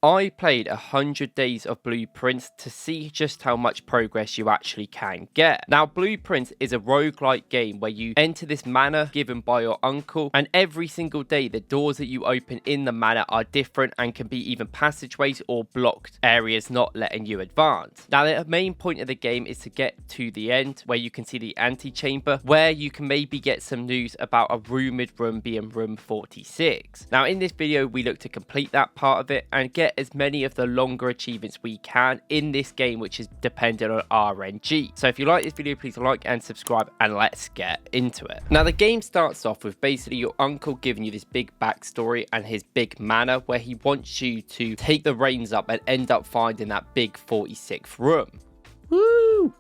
I played 100 days of Blueprints to see just how much progress you actually can get. Now, Blueprints is a roguelike game where you enter this manor given by your uncle, and every single day the doors that you open in the manor are different and can be even passageways or blocked areas not letting you advance. Now, the main point of the game is to get to the end where you can see the antechamber, where you can maybe get some news about a rumoured room being room 46. Now, in this video we look to complete that part of it and get as many of the longer achievements we can in this game, which is dependent on RNG. So if you like this video, please like and subscribe, and let's get into it. Now, the game starts off with basically your uncle giving you this big backstory and his big manor where he wants you to take the reins up and end up finding that big 46th room. Woo!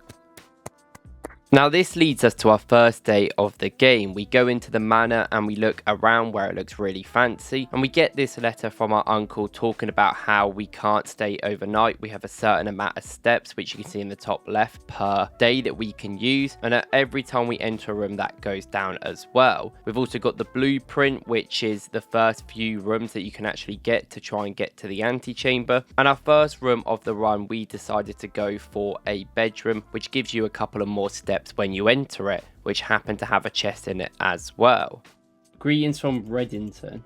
Now, this leads us to our first day of the game. We go into the manor and we look around where it looks really fancy, and we get this letter from our uncle talking about how we can't stay overnight. We have a certain amount of steps, which you can see in the top left, per day that we can use, and every time we enter a room that goes down as well. We've also got the blueprint, which is the first few rooms that you can actually get to try and get to the antechamber. And our first room of the run, we decided to go for a bedroom, which gives you a couple of more steps when you enter it, which happen to have a chest in it as well. Greetings from Reddington.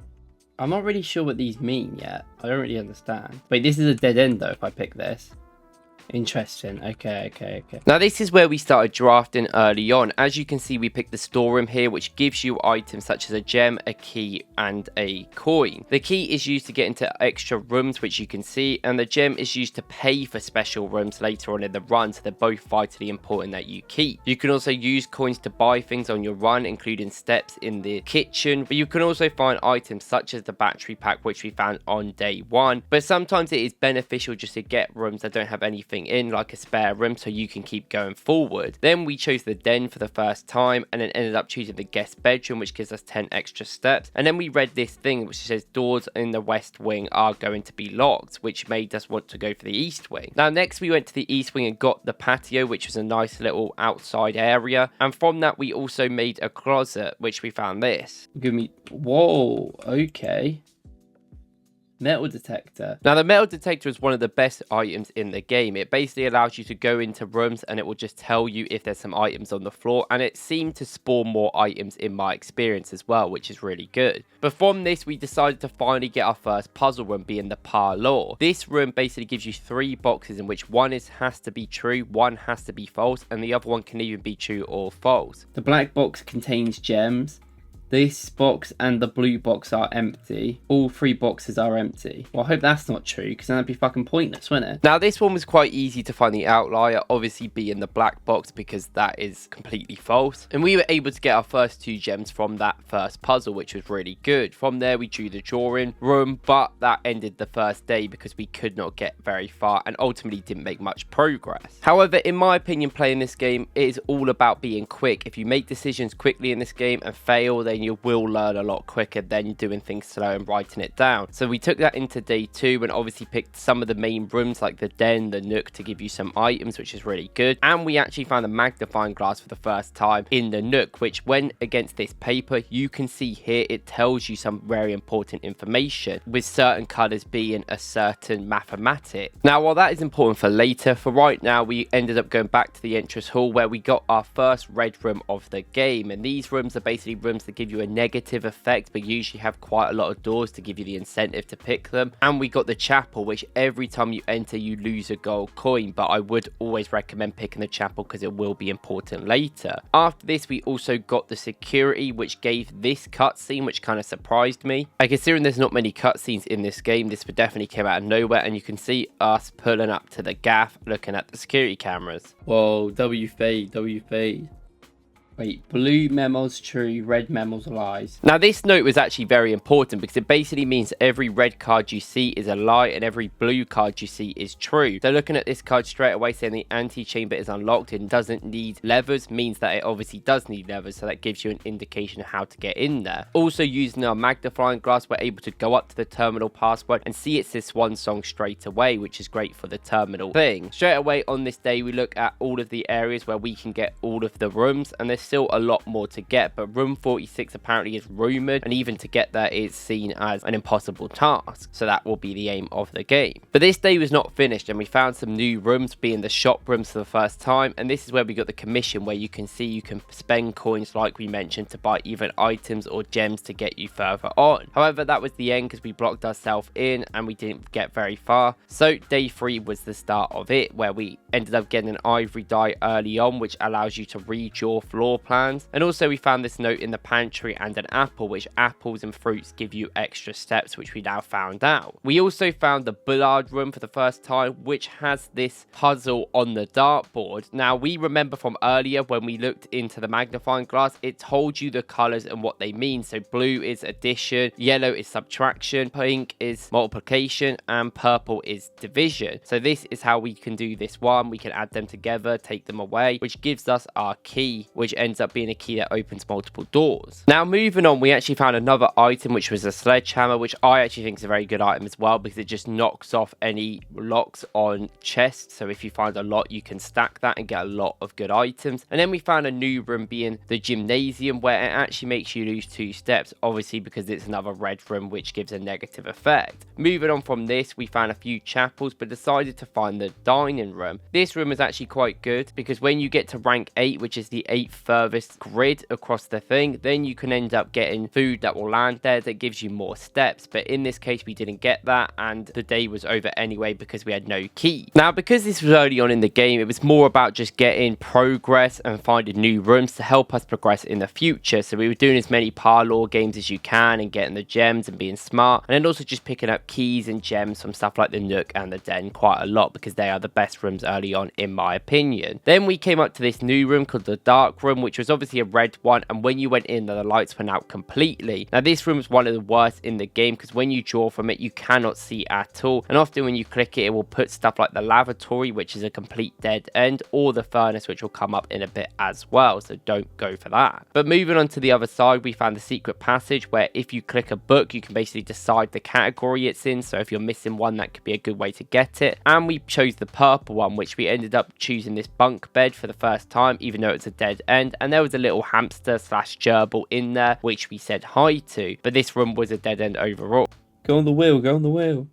I'm not really sure what these mean yet. I don't really understand. Wait, this is a dead end though if I pick this. Interesting. Okay. Now, this is where we started drafting early on. As you can see, we picked the storeroom here, which gives you items such as a gem, a key, and a coin. The key is used to get into extra rooms, which you can see, and the gem is used to pay for special rooms later on in the run, so they're both vitally important that you keep. You can also use coins to buy things on your run, including steps in the kitchen, but you can also find items such as the battery pack, which we found on day one. But sometimes it is beneficial just to get rooms that don't have anything in, like a spare room, so you can keep going forward. Then we chose the den for the first time, and then ended up choosing the guest bedroom, which gives us 10 extra steps. And then we read this thing which says doors in the west wing are going to be locked, which made us want to go for the east wing. Now, next we went to the east wing and got the patio, which was a nice little outside area, and from that we also made a closet, which we found this. Give me, whoa, okay. Metal detector. Now, the metal detector is one of the best items in the game. It basically allows you to go into rooms and it will just tell you if there's some items on the floor, and it seemed to spawn more items in my experience as well, which is really good. But from this, we decided to finally get our first puzzle room, being the parlour. This room basically gives you 3 boxes in which one has to be true, one has to be false, and the other one can even be true or false. The black box contains gems. This box and the blue box are empty. All 3 boxes are empty. Well, I hope that's not true, because then that'd be fucking pointless, wouldn't it? Now, this one was quite easy to find the outlier, obviously being the black box, because that is completely false. And we were able to get our first 2 gems from that first puzzle, which was really good. From there, we drew the drawing room, but that ended the first day because we could not get very far and ultimately didn't make much progress. However, in my opinion, playing this game is all about being quick. If you make decisions quickly in this game and fail, then you will learn a lot quicker than doing things slow and writing it down. So we took that into day 2 and obviously picked some of the main rooms like the den, the nook, to give you some items, which is really good. And we actually found a magnifying glass for the first time in the nook, which when against this paper, you can see here it tells you some very important information, with certain colors being a certain mathematic. Now, while that is important for later, for right now we ended up going back to the entrance hall where we got our first red room of the game. And these rooms are basically rooms that give you a negative effect, but usually have quite a lot of doors to give you the incentive to pick them. And we got the chapel, which every time you enter you lose a gold coin, but I would always recommend picking the chapel because it will be important later. After this, we also got the security, which gave this cutscene, which kind of surprised me. Considering there's not many cutscenes in this game, this would definitely came out of nowhere, and you can see us pulling up to the gaff looking at the security cameras. Whoa, W fade. Wait, blue memos true, red memos lies. Now, this note was actually very important because it basically means every red card you see is a lie and every blue card you see is true. So looking at this card straight away saying the antechamber is unlocked and doesn't need levers means that it obviously does need levers, so that gives you an indication of how to get in there. Also, using our magnifying glass, we're able to go up to the terminal password and see it's this one song straight away, which is great for the terminal thing. Straight away on this day, we look at all of the areas where we can get all of the rooms, and there's still a lot more to get, but room 46 apparently is rumored, and even to get there is seen as an impossible task, so that will be the aim of the game. But this day was not finished, and we found some new rooms, being the shop rooms for the first time, and this is where we got the commission, where you can see you can spend coins like we mentioned to buy even items or gems to get you further on. However, that was the end because we blocked ourselves in and we didn't get very far. So day 3 was the start of it, where we ended up getting an ivory die early on, which allows you to read your floor plans. And also we found this note in the pantry and an apple, which apples and fruits give you extra steps, which we now found out. We also found the billiard room for the first time, which has this puzzle on the dartboard. Now we remember from earlier when we looked into the magnifying glass, it told you the colors and what they mean. So blue is addition, yellow is subtraction, pink is multiplication, and purple is division. So this is how we can do this one. We can add them together, take them away, which gives us our key, which ends up being a key that opens multiple doors. Now moving on, we actually found another item, which was a sledgehammer, which I actually think is a very good item as well, because it just knocks off any locks on chests. So if you find a lot, you can stack that and get a lot of good items. And then we found a new room, being the gymnasium, where it actually makes you lose 2 steps, obviously because it's another red room, which gives a negative effect. Moving on from this, we found a few chapels, but decided to find the dining room. This room is actually quite good, because when you get to rank 8, which is the 8th furthest grid across the thing, then you can end up getting food that will land there that gives you more steps. But in this case, we didn't get that, and the day was over anyway because we had no key. Now, because this was early on in the game, it was more about just getting progress and finding new rooms to help us progress in the future. So we were doing as many parlor games as you can and getting the gems and being smart, and then also just picking up keys and gems from stuff like the Nook and the Den quite a lot, because they are the best rooms early on in my opinion. Then we came up to this new room called the dark room, which was obviously a red one, and when you went in, the lights went out completely. Now this room is one of the worst in the game, because when you draw from it, you cannot see at all, and often when you click it, it will put stuff like the lavatory, which is a complete dead end, or the furnace, which will come up in a bit as well, so don't go for that. But moving on to the other side, we found the secret passage, where if you click a book, you can basically decide the category it's in. So if you're missing one, that could be a good way to get it. And we chose the purple one, which we ended up choosing this bunk bed for the first time, even though it's a dead end, and there was a little hamster slash gerbil in there, which we said hi to, but this room was a dead end overall. Go on the wheel, go on the wheel.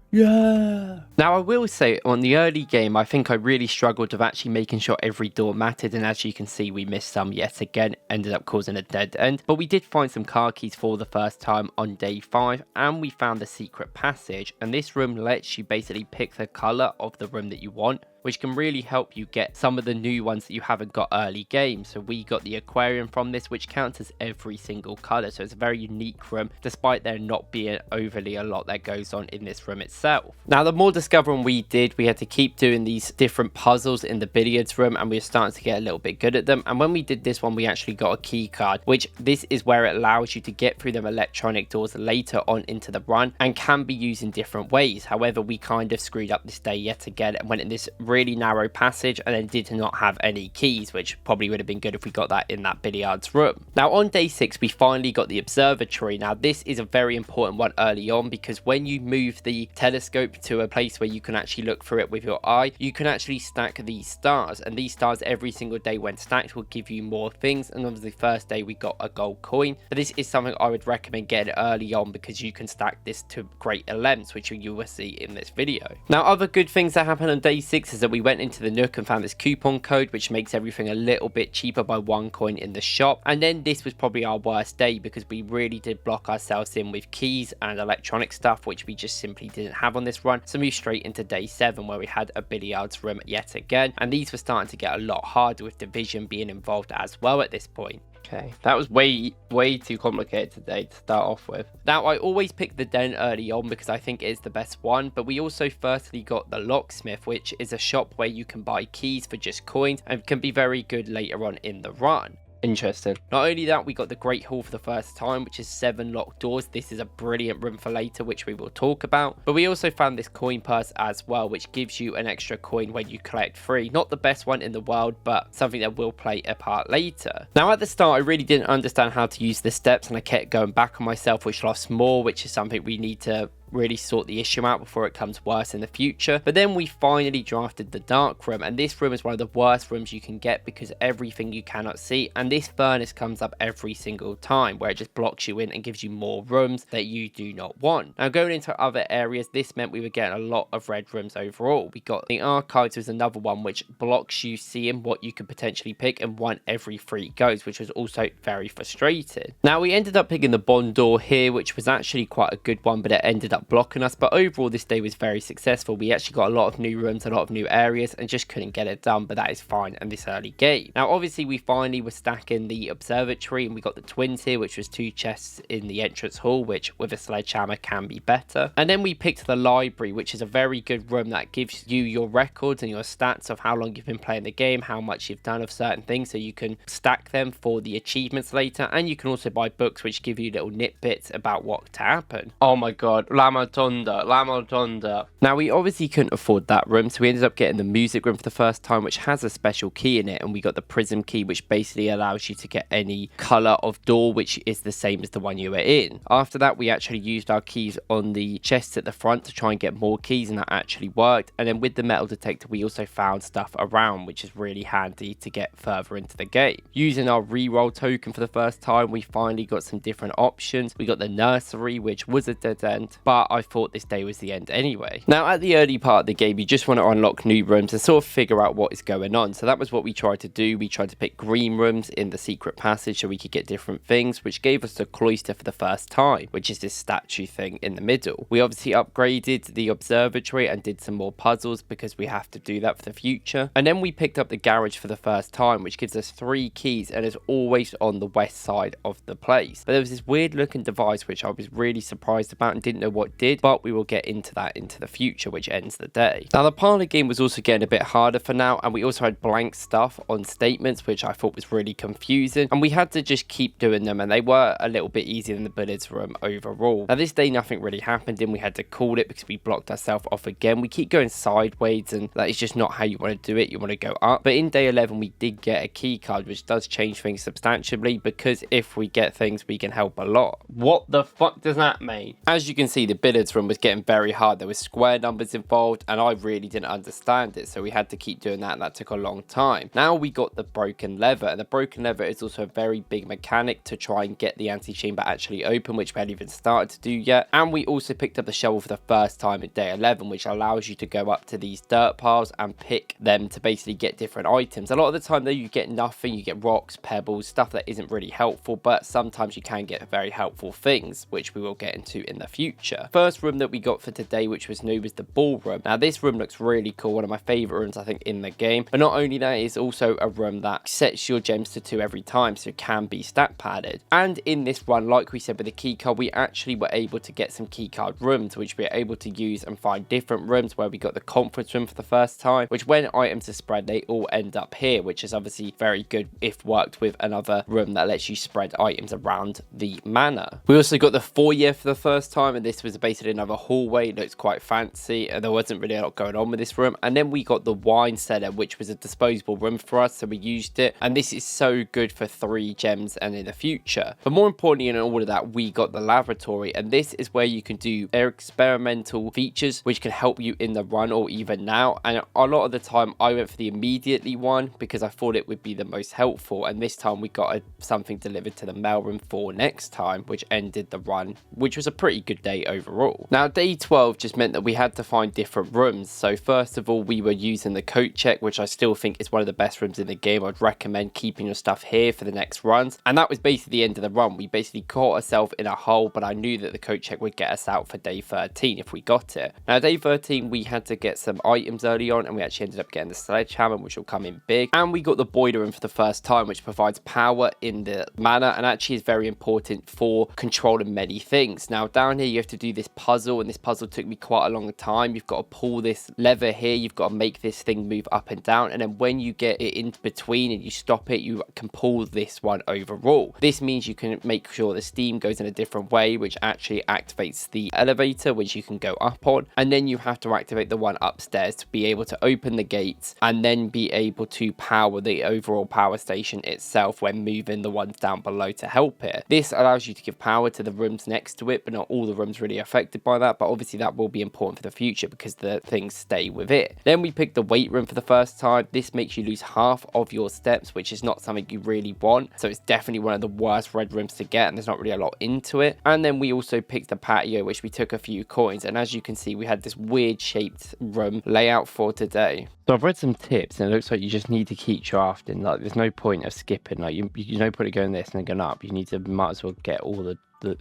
Yeah. Now I will say, on the early game, I think I really struggled with actually making sure every door mattered, and as you can see, we missed some yet again, ended up causing a dead end. But we did find some car keys for the first time on day 5, and we found the secret passage, and this room lets you basically pick the colour of the room that you want, which can really help you get some of the new ones that you haven't got early game. So we got the aquarium from this, which counts as every single color, so it's a very unique room, despite there not being overly a lot that goes on in this room itself. Now the more discovering we did, we had to keep doing these different puzzles in the billiards room, and we were starting to get a little bit good at them. And when we did this one, we actually got a key card, which this is where it allows you to get through them electronic doors later on into the run, and can be used in different ways. However, we kind of screwed up this day yet again and went in this really narrow passage, and then did not have any keys, which probably would have been good if we got that in that billiards room. Now on day 6, we finally got the observatory. Now this is a very important one early on, because when you move the telescope to a place where you can actually look through it with your eye, you can actually stack these stars, and these stars every single day when stacked will give you more things. And obviously the first day we got a gold coin, but this is something I would recommend getting early on, because you can stack this to great lengths, which you will see in this video. Now other good things that happened on day 6 is that we went into the Nook and found this coupon code, which makes everything a little bit cheaper by 1 coin in the shop. And then this was probably our worst day, because we really did block ourselves in with keys and electronic stuff, which we just simply didn't have on this run. So we moved straight into day 7, where we had a billiards room yet again, and these were starting to get a lot harder, with division being involved as well at this point. Okay, that was way too complicated today to start off with. Now, I always pick the Den early on because I think it is the best one, but we also firstly got the Locksmith, which is a shop where you can buy keys for just coins and can be very good later on in the run. Interesting. Not only that, we got the Great Hall for the first time, which is 7 locked doors. This is a brilliant room for later, which we will talk about. But we also found this coin purse as well, which gives you an extra coin when you collect 3. Not the best one in the world, but something that will play a part later. Now at the start, I really didn't understand how to use the steps, and I kept going back on myself, which lost more, which is something we need to really sort the issue out before it comes worse in the future. But then we finally drafted the dark room, and this room is one of the worst rooms you can get because everything you cannot see, and this furnace comes up every single time where it just blocks you in and gives you more rooms that you do not want. Now going into other areas, this meant we were getting a lot of red rooms overall. We got the archives was another one which blocks you seeing what you could potentially pick and one every 3 goes, which was also very frustrating. Now we ended up picking the bond door here, which was actually quite a good one, but it ended up blocking us. But overall this day was very successful. We actually got a lot of new rooms, a lot of new areas, and just couldn't get it done, but that is fine in this early game. Now obviously we finally were stacking the observatory, and we got the twins here, which was 2 chests in the entrance hall, which with a sledgehammer can be better. And then we picked the library, which is a very good room that gives you your records and your stats of how long you've been playing the game, how much you've done of certain things, so you can stack them for the achievements later. And you can also buy books which give you little nitbits about what to happen. Oh my god, Lama Tonda. Now we obviously couldn't afford that room, so we ended up getting the music room for the first time, which has a special key in it, and we got the prism key, which basically allows you to get any color of door which is the same as the one you were in. After that we actually used our keys on the chests at the front to try and get more keys, and that actually worked. And then with the metal detector we also found stuff around, which is really handy to get further into the game. Using our reroll token for the first time, we finally got some different options. We got the nursery, which was a dead end, but I thought this day was the end anyway. Now at the early part of the game you just want to unlock new rooms and sort of figure out what is going on, so that was what we tried to do. We tried to pick green rooms in the secret passage so we could get different things, which gave us the cloister for the first time, which is this statue thing in the middle. We obviously upgraded the observatory and did some more puzzles because we have to do that for the future. And then we picked up the garage for the first time, which gives us 3 keys and is always on the west side of the place. But there was this weird looking device which I was really surprised about and didn't know what it did, but we will get into that into the future, which ends the day. Now the parlor game was also getting a bit harder for now, and we also had blank stuff on statements, which I thought was really confusing, and we had to just keep doing them, and they were a little bit easier than the billiards room overall. Now this day nothing really happened, and we had to call it because we blocked ourselves off again. We keep going sideways, and that is just not how you want to do it. You want to go up. But in day 11 we did get a key card, which does change things substantially, because if we get things we can help a lot. What the fuck does that mean? As you can see, the billiards room was getting very hard. There were square numbers involved, and I really didn't understand it, so we had to keep doing that, and that took a long time. Now we got the broken lever, and the broken lever is also a very big mechanic to try and get the antechamber actually open, which we hadn't even started to do yet. And we also picked up the shovel for the first time in day 11, which allows you to go up to these dirt piles and pick them to basically get different items. A lot of the time though you get nothing, you get rocks, pebbles, stuff that isn't really helpful, but sometimes you can get very helpful things, which we will get into in the future. First room that we got for today, which was new, was the ballroom. Now this room looks really cool, one of my favorite rooms I think in the game, but not only that, it's also a room that sets your gems to 2 every time, so it can be stat padded. And in this run, like we said with the key card, we actually were able to get some key card rooms, which we were able to use and find different rooms, where we got the conference room for the first time, which when items are spread they all end up here, which is obviously very good if worked with another room that lets you spread items around the manor. We also got the foyer for the first time, and this was basically another hallway. It looks quite fancy, and there wasn't really a lot going on with this room. And then we got the wine cellar, which was a disposable room for us, so we used it, and this is so good for 3 gems and in the future. But more importantly in all of that, we got the laboratory, and this is where you can do experimental features which can help you in the run or even now. And a lot of the time I went for the immediately one because I thought it would be the most helpful, and this time we got something delivered to the mailroom for next time, which ended the run, which was a pretty good day overall. Now day 12 just meant that we had to find different rooms. So first of all we were using the coat check, which I still think is one of the best rooms in the game. I'd recommend keeping your stuff here for the next runs, and that was basically the end of the run. We basically caught ourselves in a hole, but I knew that the coat check would get us out for day 13 if we got it. Now day 13 we had to get some items early on, and we actually ended up getting the sledgehammer, which will come in big, and we got the boiler room for the first time, which provides power in the manor and actually is very important for controlling many things. Now down here you have to do this puzzle, and this puzzle took me quite a long time. You've got to pull this lever here, you've got to make this thing move up and down, and then when you get it in between and you stop it, you can pull this one overall. This means you can make sure the steam goes in a different way, which actually activates the elevator, which you can go up on, and then you have to activate the one upstairs to be able to open the gates and then be able to power the overall power station itself when moving the ones down below to help it. This allows you to give power to the rooms next to it, but not all the rooms really really affected by that, but obviously that will be important for the future because the things stay with it. Then we picked the weight room for the first time. This makes you lose half of your steps, which is not something you really want, so it's definitely one of the worst red rooms to get, and there's not really a lot into it. And then we also picked the patio, which we took a few coins, and as you can see, we had this weird shaped room layout for today. So I've read some tips, and it looks like you just need to keep drafting. Like, there's no point of skipping. Like, you no point of going this and then going up. You might as well get all the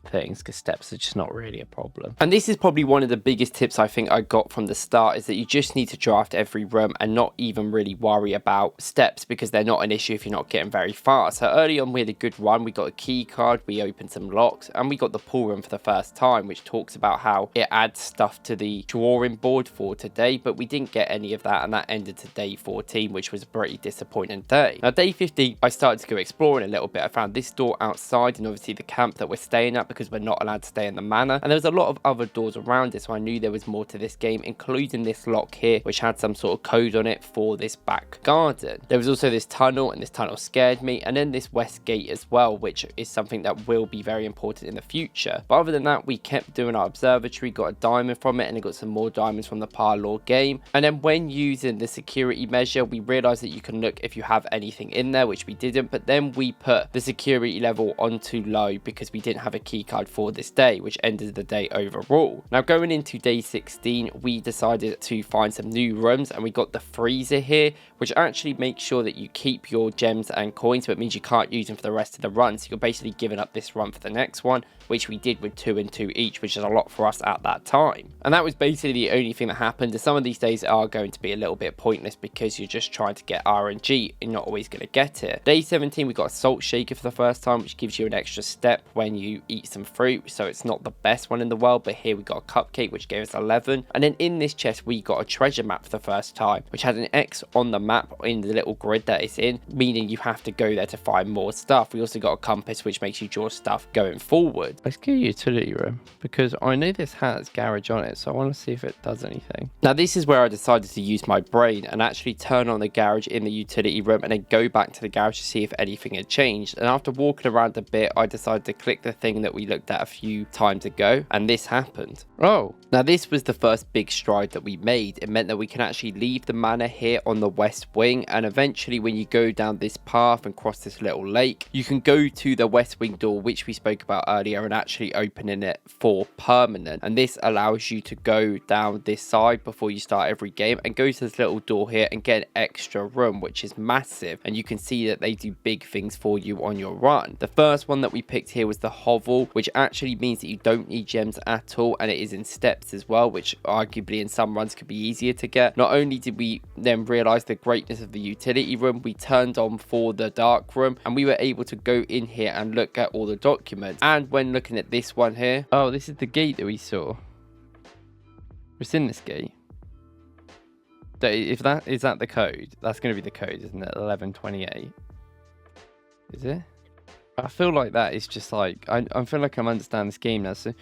things, because steps are just not really a problem. And this is probably one of the biggest tips I think I got from the start, is that you just need to draft every room and not even really worry about steps, because they're not an issue if you're not getting very far. So early on we had a good run. We got a key card, we opened some locks, and we got the pool room for the first time, which talks about how it adds stuff to the drawing board for today, but we didn't get any of that, and that ended to day 14, which was a pretty disappointing day. Now day 15 I started to go exploring a little bit. I found this door outside, and obviously the camp that we're staying at, because we're not allowed to stay in the manor, and there was a lot of other doors around it, so I knew there was more to this game, including this lock here, which had some sort of code on it for this back garden. There was also this tunnel, and this tunnel scared me, and then this west gate as well, which is something that will be very important in the future. But other than that, we kept doing our observatory, got a diamond from it, and I got some more diamonds from the parlor game. And then when using the security measure, we realized that you can look if you have anything in there, which we didn't, but then we put the security level onto low because we didn't have a key card for this day, which ended the day overall. Now going into day 16, we decided to find some new rooms, and we got the freezer here, which actually makes sure that you keep your gems and coins, so it means you can't use them for the rest of the run, so you're basically giving up this run for the next one, which we did with 2 and 2 each, which is a lot for us at that time. And that was basically the only thing that happened. And some of these days are going to be a little bit pointless because you're just trying to get RNG and not always going to get it. Day 17, we got a salt shaker for the first time, which gives you an extra step when you eat some fruit, so it's not the best one in the world, but here we got a cupcake, which gave us 11. And then in this chest, we got a treasure map for the first time, which had an X on the map in the little grid that it's in, meaning you have to go there to find more stuff. We also got a compass, which makes you draw stuff going forward. Let's get a utility room, because I know this has garage on it, so I want to see if it does anything. Now this is where I decided to use my brain and actually turn on the garage in the utility room and then go back to the garage to see if anything had changed. And after walking around a bit, I decided to click the thing that we looked at a few times ago, and this happened. Oh, now this was the first big stride that we made. It meant that we can actually leave the manor here on the west wing, and eventually when you go down this path and cross this little lake, you can go to the west wing door, which we spoke about earlier, and actually opening it for permanent. And this allows you to go down this side before you start every game and go to this little door here and get an extra room, which is massive, and you can see that they do big things for you on your run. The first one that we picked here was the hovel, which actually means that you don't need gems at all, and it is in steps as well, which arguably in some runs could be easier to get. Not only did we then realize the greatness of the utility room, we turned on for the dark room, and we were able to go in here and look at all the documents. And when looking at this one here, oh, this is the gate that we saw. It's in this gate. If that is that the code, that's going to be the code, isn't it? 1128. Is it? I feel like that is just like, I feel like I'm understanding this game now. So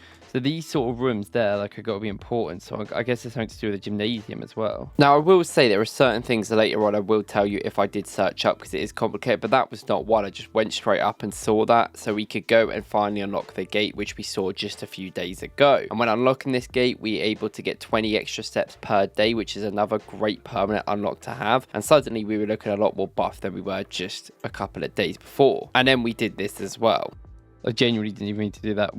these sort of rooms there, like, are got to be important. So I guess it's something to do with the gymnasium as well. Now, I will say there are certain things that later on I will tell you if I did search up, because it is complicated, but that was not one. I just went straight up and saw that, so we could go and finally unlock the gate, which we saw just a few days ago. And when unlocking this gate, we were able to get 20 extra steps per day, which is another great permanent unlock to have. And suddenly we were looking a lot more buff than we were just a couple of days before. And then we did this as well. I genuinely didn't even mean to do that.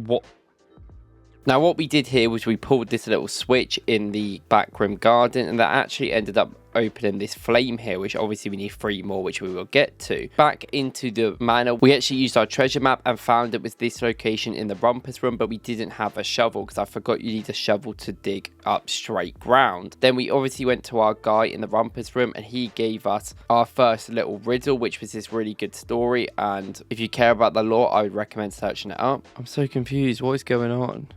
Now what we did here was we pulled this little switch in the backroom garden, and that actually ended up opening this flame here, which obviously we need 3 more, which we will get to. Back into the manor, we actually used our treasure map and found it was this location in the rumpus room, but we didn't have a shovel because I forgot you need a shovel to dig up straight ground. Then we obviously went to our guy in the rumpus room, and he gave us our first little riddle, which was this really good story, and if you care about the lore, I would recommend searching it up. I'm so confused. What is going on?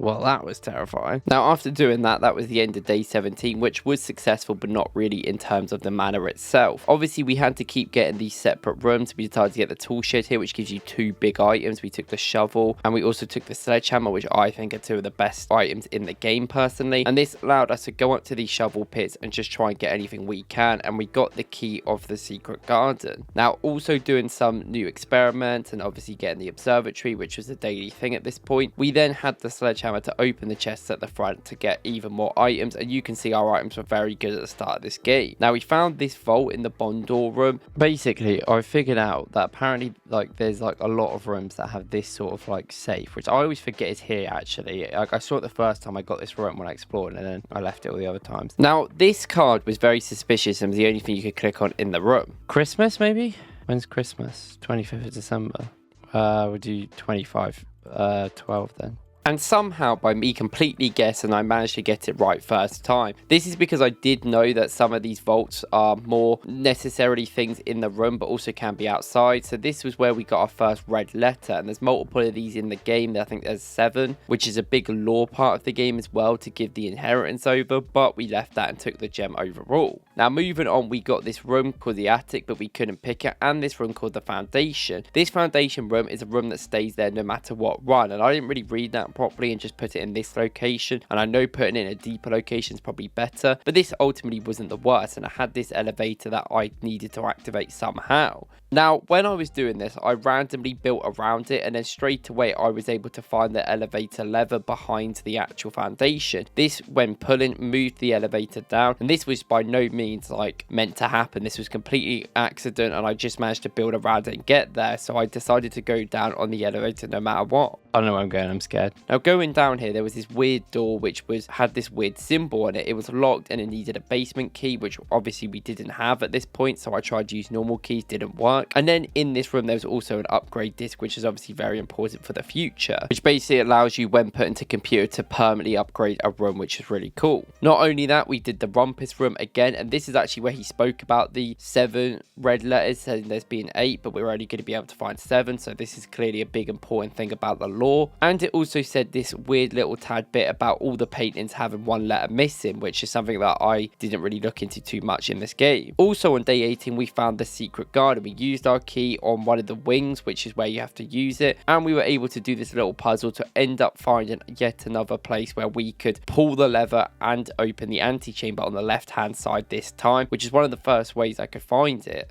Well, that was terrifying. Now, after doing that, that was the end of day 17, which was successful, but not really in terms of the manor itself. Obviously, we had to keep getting these separate rooms. We decided to get the tool shed here, which gives you 2 big items. We took the shovel, and we also took the sledgehammer, which I think are 2 of the best items in the game, personally. And this allowed us to go up to these shovel pits and just try and get anything we can, and we got the key of the secret garden. Now, also doing some new experiments, and obviously getting the observatory, which was a daily thing at this point. We then had the sledgehammer sledgehammer to open the chests at the front to get even more items, and you can see our items were very good at the start of this game. Now, we found this vault in the Bondor room. Basically, I figured out that apparently like there's like a lot of rooms that have this sort of like safe, which I always forget is here actually. Like I saw it the first time I got this room when I explored, and then I left it all the other times. Now, this card was very suspicious and was the only thing you could click on in the room. Christmas, maybe? When's Christmas? 25th of December. We'll do 12 then. And somehow, by me completely guessing, I managed to get it right first time. This is because I did know that some of these vaults are more necessarily things in the room, but also can be outside. So this was where we got our first red letter, and there's multiple of these in the game. I think there's 7, which is a big lore part of the game as well to give the inheritance over, but we left that and took the gem overall. Now, moving on, we got this room called the attic, but we couldn't pick it, and this room called the foundation. This foundation room is a room that stays there no matter what run, and I didn't really read that properly and just put it in this location, and I know putting it in a deeper location is probably better, but this ultimately wasn't the worst, and I had this elevator that I needed to activate somehow. Now, when I was doing this, I randomly built around it, and then straight away I was able to find the elevator lever behind the actual foundation. This, when pulling, moved the elevator down, and this was by no means like meant to happen. This was completely accident, and I just managed to build around it and get there, so I decided to go down on the elevator no matter what. I don't know where I'm going, I'm scared. Now, going down here, there was this weird door which had this weird symbol on it. It was locked and it needed a basement key, which obviously we didn't have at this point, so I tried to use normal keys, didn't work. And then in this room, there was also an upgrade disc, which is obviously very important for the future, which basically allows you, when put into computer, to permanently upgrade a room, which is really cool. Not only that, we did the Rumpus room again, and this is actually where he spoke about the 7 red letters, saying there's been 8, but we're only going to be able to find 7, so this is clearly a big important thing about the lore. And it also said this weird little tad bit about all the paintings having 1 letter missing, which is something that I didn't really look into too much in this game. Also, on day 18, we found the secret garden. We used our key on one of the wings, which is where you have to use it, and we were able to do this little puzzle to end up finding yet another place where we could pull the lever and open the antechamber on the left hand side this time, which is one of the first ways I could find it.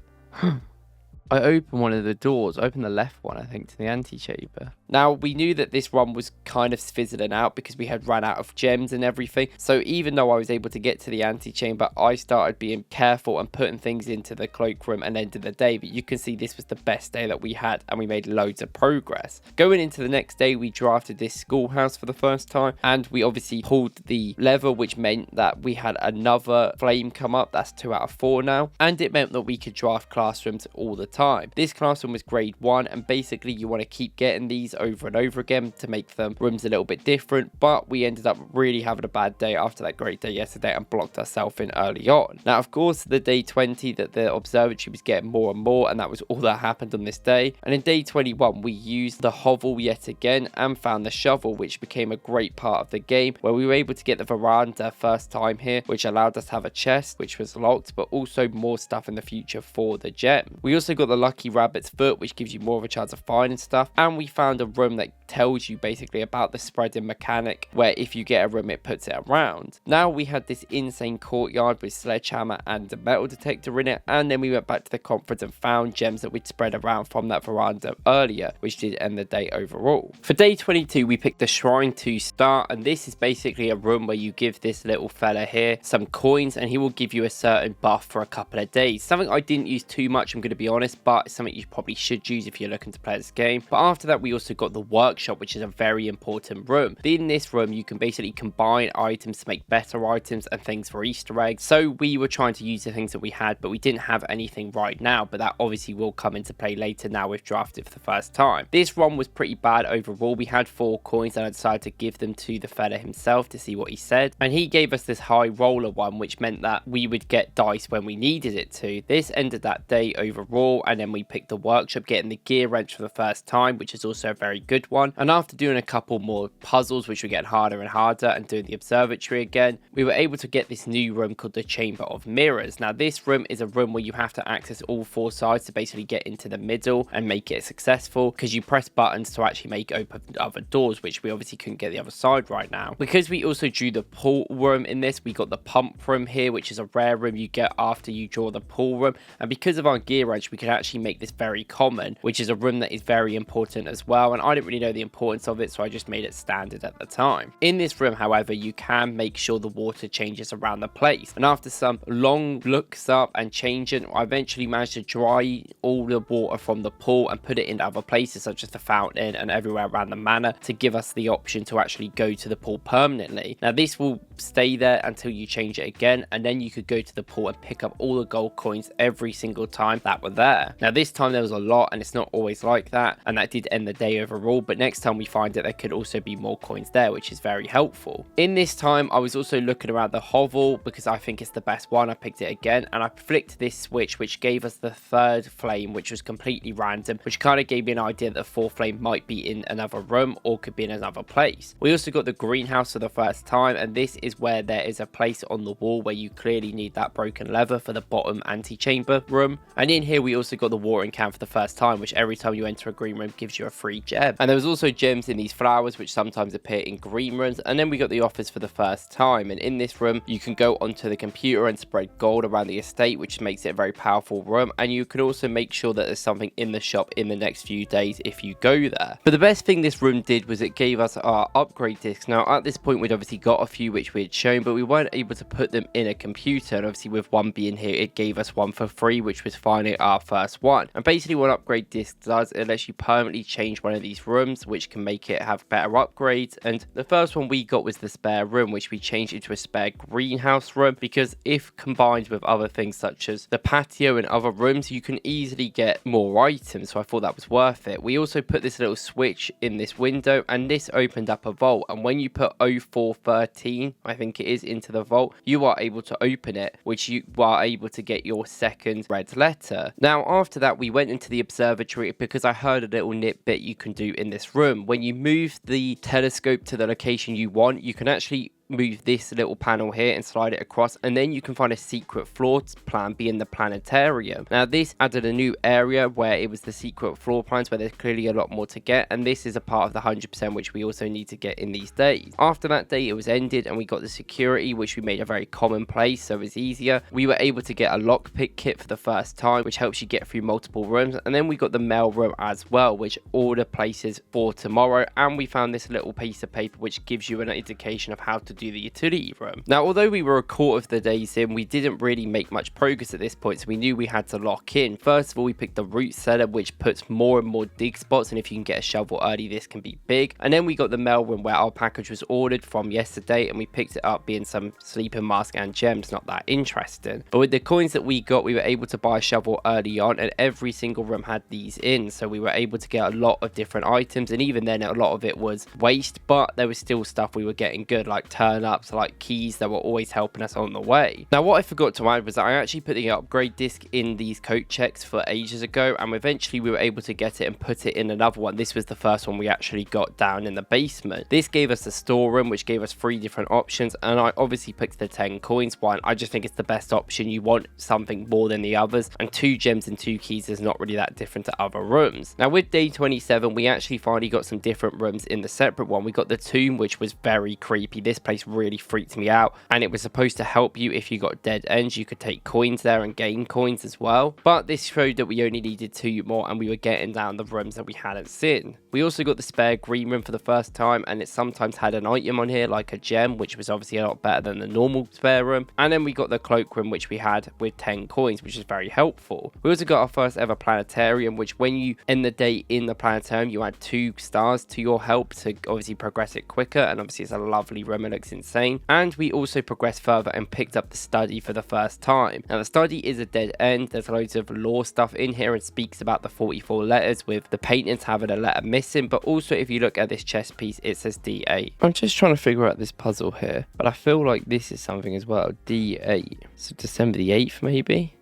I opened one of the doors, opened the left one, I think, to the antechamber. Now, we knew that this run was kind of fizzling out because we had run out of gems and everything. So even though I was able to get to the antechamber, I started being careful and putting things into the cloakroom and ended the day. But you can see this was the best day that we had, and we made loads of progress. Going into the next day, we drafted this schoolhouse for the first time, and we obviously pulled the lever, which meant that we had another flame come up. That's 2 out of 4 now. And it meant that we could draft classrooms all the time. This classroom was grade 1, and basically you want to keep getting these over and over again to make them rooms a little bit different, but we ended up really having a bad day after that great day yesterday and blocked ourselves in early on. Now, of course, the day 20, that the observatory was getting more and more, and that was all that happened on this day. And in day 21, we used the hovel yet again and found the shovel, which became a great part of the game, where we were able to get the veranda first time here, which allowed us to have a chest which was locked, but also more stuff in the future for the gem. We also got the lucky rabbit's foot, which gives you more of a chance of finding stuff, and we found a room that tells you basically about the spreading mechanic, where if you get a room, it puts it around. Now, we had this insane courtyard with sledgehammer and a metal detector in it, and then we went back to the conference and found gems that we'd spread around from that veranda earlier, which did end the day overall. For day 22, we picked the Shrine to start, and this is basically a room where you give this little fella here some coins, and he will give you a certain buff for a couple of days. Something I didn't use too much, I'm going to be honest, but it's something you probably should use if you're looking to play this game. But after that, we also got the workshop, which is a very important room. In this room, you can basically combine items to make better items and things for Easter eggs. So we were trying to use the things that we had, but we didn't have anything right now, but that obviously will come into play later now we've drafted for the first time. This run was pretty bad overall. We had 4 coins, and I decided to give them to the fella himself to see what he said, and he gave us this high roller one, which meant that we would get dice when we needed it to. This ended that day overall, and then we picked the workshop, getting the gear wrench for the first time, which is also a very good one. And after doing a couple more puzzles, which were getting harder and harder, and doing the observatory again, we were able to get this new room called the Chamber of Mirrors. Now, this room is a room where you have to access all 4 sides to basically get into the middle and make it successful, because you press buttons to actually make open other doors, which we obviously couldn't get the other side right now. Because we also drew the pool room in this, we got the pump room here, which is a rare room you get after you draw the pool room, and because of our gear wrench, we can actually make this very common, which is a room that is very important as well. and I didn't really know the importance of it, so I just made it standard at the time. In this room, however, you can make sure the water changes around the place, and after some long looks up and changing, I eventually managed to dry all the water from the pool and put it in other places such as the fountain and everywhere around the manor to give us the option to actually go to the pool permanently. Now this will stay there until you change it again, and then you could go to the pool and pick up all the gold coins every single time that were there. Now this time there was a lot, and it's not always like that, and that did end the day overall, but next time we find it there could also be more coins there, which is very helpful. In this time I was also looking around the hovel because I think it's the best one. I picked it again and I flicked this switch which gave us the third flame, which was completely random, which kind of gave me an idea that the fourth flame might be in another room or could be in another place. We also got the greenhouse for the first time, and this is where there is a place on the wall where you clearly need that broken leather for the bottom antechamber room. And in here we also got the watering can for the first time, which every time you enter a green room gives you a free gem. And there was also gems in these flowers which sometimes appear in green rooms. And then we got the office for the first time, and in this room you can go onto the computer and spread gold around the estate, which makes it a very powerful room, and you can also make sure that there's something in the shop in the next few days if you go there. But the best thing this room did was it gave us our upgrade discs. Now at this point we'd obviously got a few which we had shown, but we weren't able to put them in a computer, and obviously with one being here it gave us one for free, which was finally our first one. And basically what upgrade disc does, it lets you permanently change one of these rooms, which can make it have better upgrades. And the first one we got was the spare room, which we changed into a spare greenhouse room, because if combined with other things such as the patio and other rooms, you can easily get more items, so I thought that was worth it. We also put this little switch in this window, and this opened up a vault, and when you put 0413 I think it is into the vault, you are able to open it, which you are able to get your second red letter. Now after that we went into the observatory because I heard a little nitbit you can do in this room. When you move the telescope to the location you want, you can actually move this little panel here and slide it across, and then you can find a secret floor plan being the planetarium. Now this added a new area where it was the secret floor plans where there's clearly a lot more to get, and this is a part of the 100% which we also need to get in these days. After that day it was ended and we got the security, which we made a very commonplace, so it's easier. We were able to get a lockpick kit for the first time, which helps you get through multiple rooms, and then we got the mail room as well, which order places for tomorrow, and we found this little piece of paper which gives you an indication of how to do the utility room. Now although we were a quarter of the days in, we didn't really make much progress at this point, so we knew we had to lock in. First of all we picked the root cellar, which puts more and more dig spots, and if you can get a shovel early this can be big. And then we got the mail room where our package was ordered from yesterday, and we picked it up being some sleeping mask and gems, not that interesting. But with the coins that we got, we were able to buy a shovel early on, and every single room had these in, so we were able to get a lot of different items, and even then a lot of it was waste, but there was still stuff we were getting good, like turn-ups, like keys that were always helping us on the way. Now what I forgot to add was that I actually put the upgrade disc in these coat checks for ages ago, and eventually we were able to get it and put it in another one. This was the first one we actually got down in the basement. This gave us a storeroom which gave us 3 different options, and I obviously picked the 10 coins one. I just think it's the best option. You want something more than the others, and 2 gems and 2 keys is not really that different to other rooms. Now with day 27 we actually finally got some different rooms in the separate one. We got the tomb, which was very creepy. This place really freaked me out, and it was supposed to help you if you got dead ends. You could take coins there and gain coins as well, but this showed that we only needed 2 more and we were getting down the rooms that we hadn't seen. We also got the spare green room for the first time, and it sometimes had an item on here like a gem, which was obviously a lot better than the normal spare room. And then we got the cloak room, which we had with 10 coins, which is very helpful. We also got our first ever planetarium, which when you end the day in the planetarium you add 2 stars to your help to obviously progress it quicker, and obviously it's a lovely room, it looks insane. And we also progressed further and picked up the study for the first time. Now the study is a dead end. There's loads of lore stuff in here and speaks about the 44 letters, with the paintings having a letter missing, but also if you look at this chest piece it says D8. I'm just trying to figure out this puzzle here, but I feel like this is something as well. D8, so December the 8th maybe?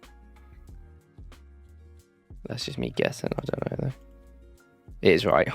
That's just me guessing, I don't know though. It is right.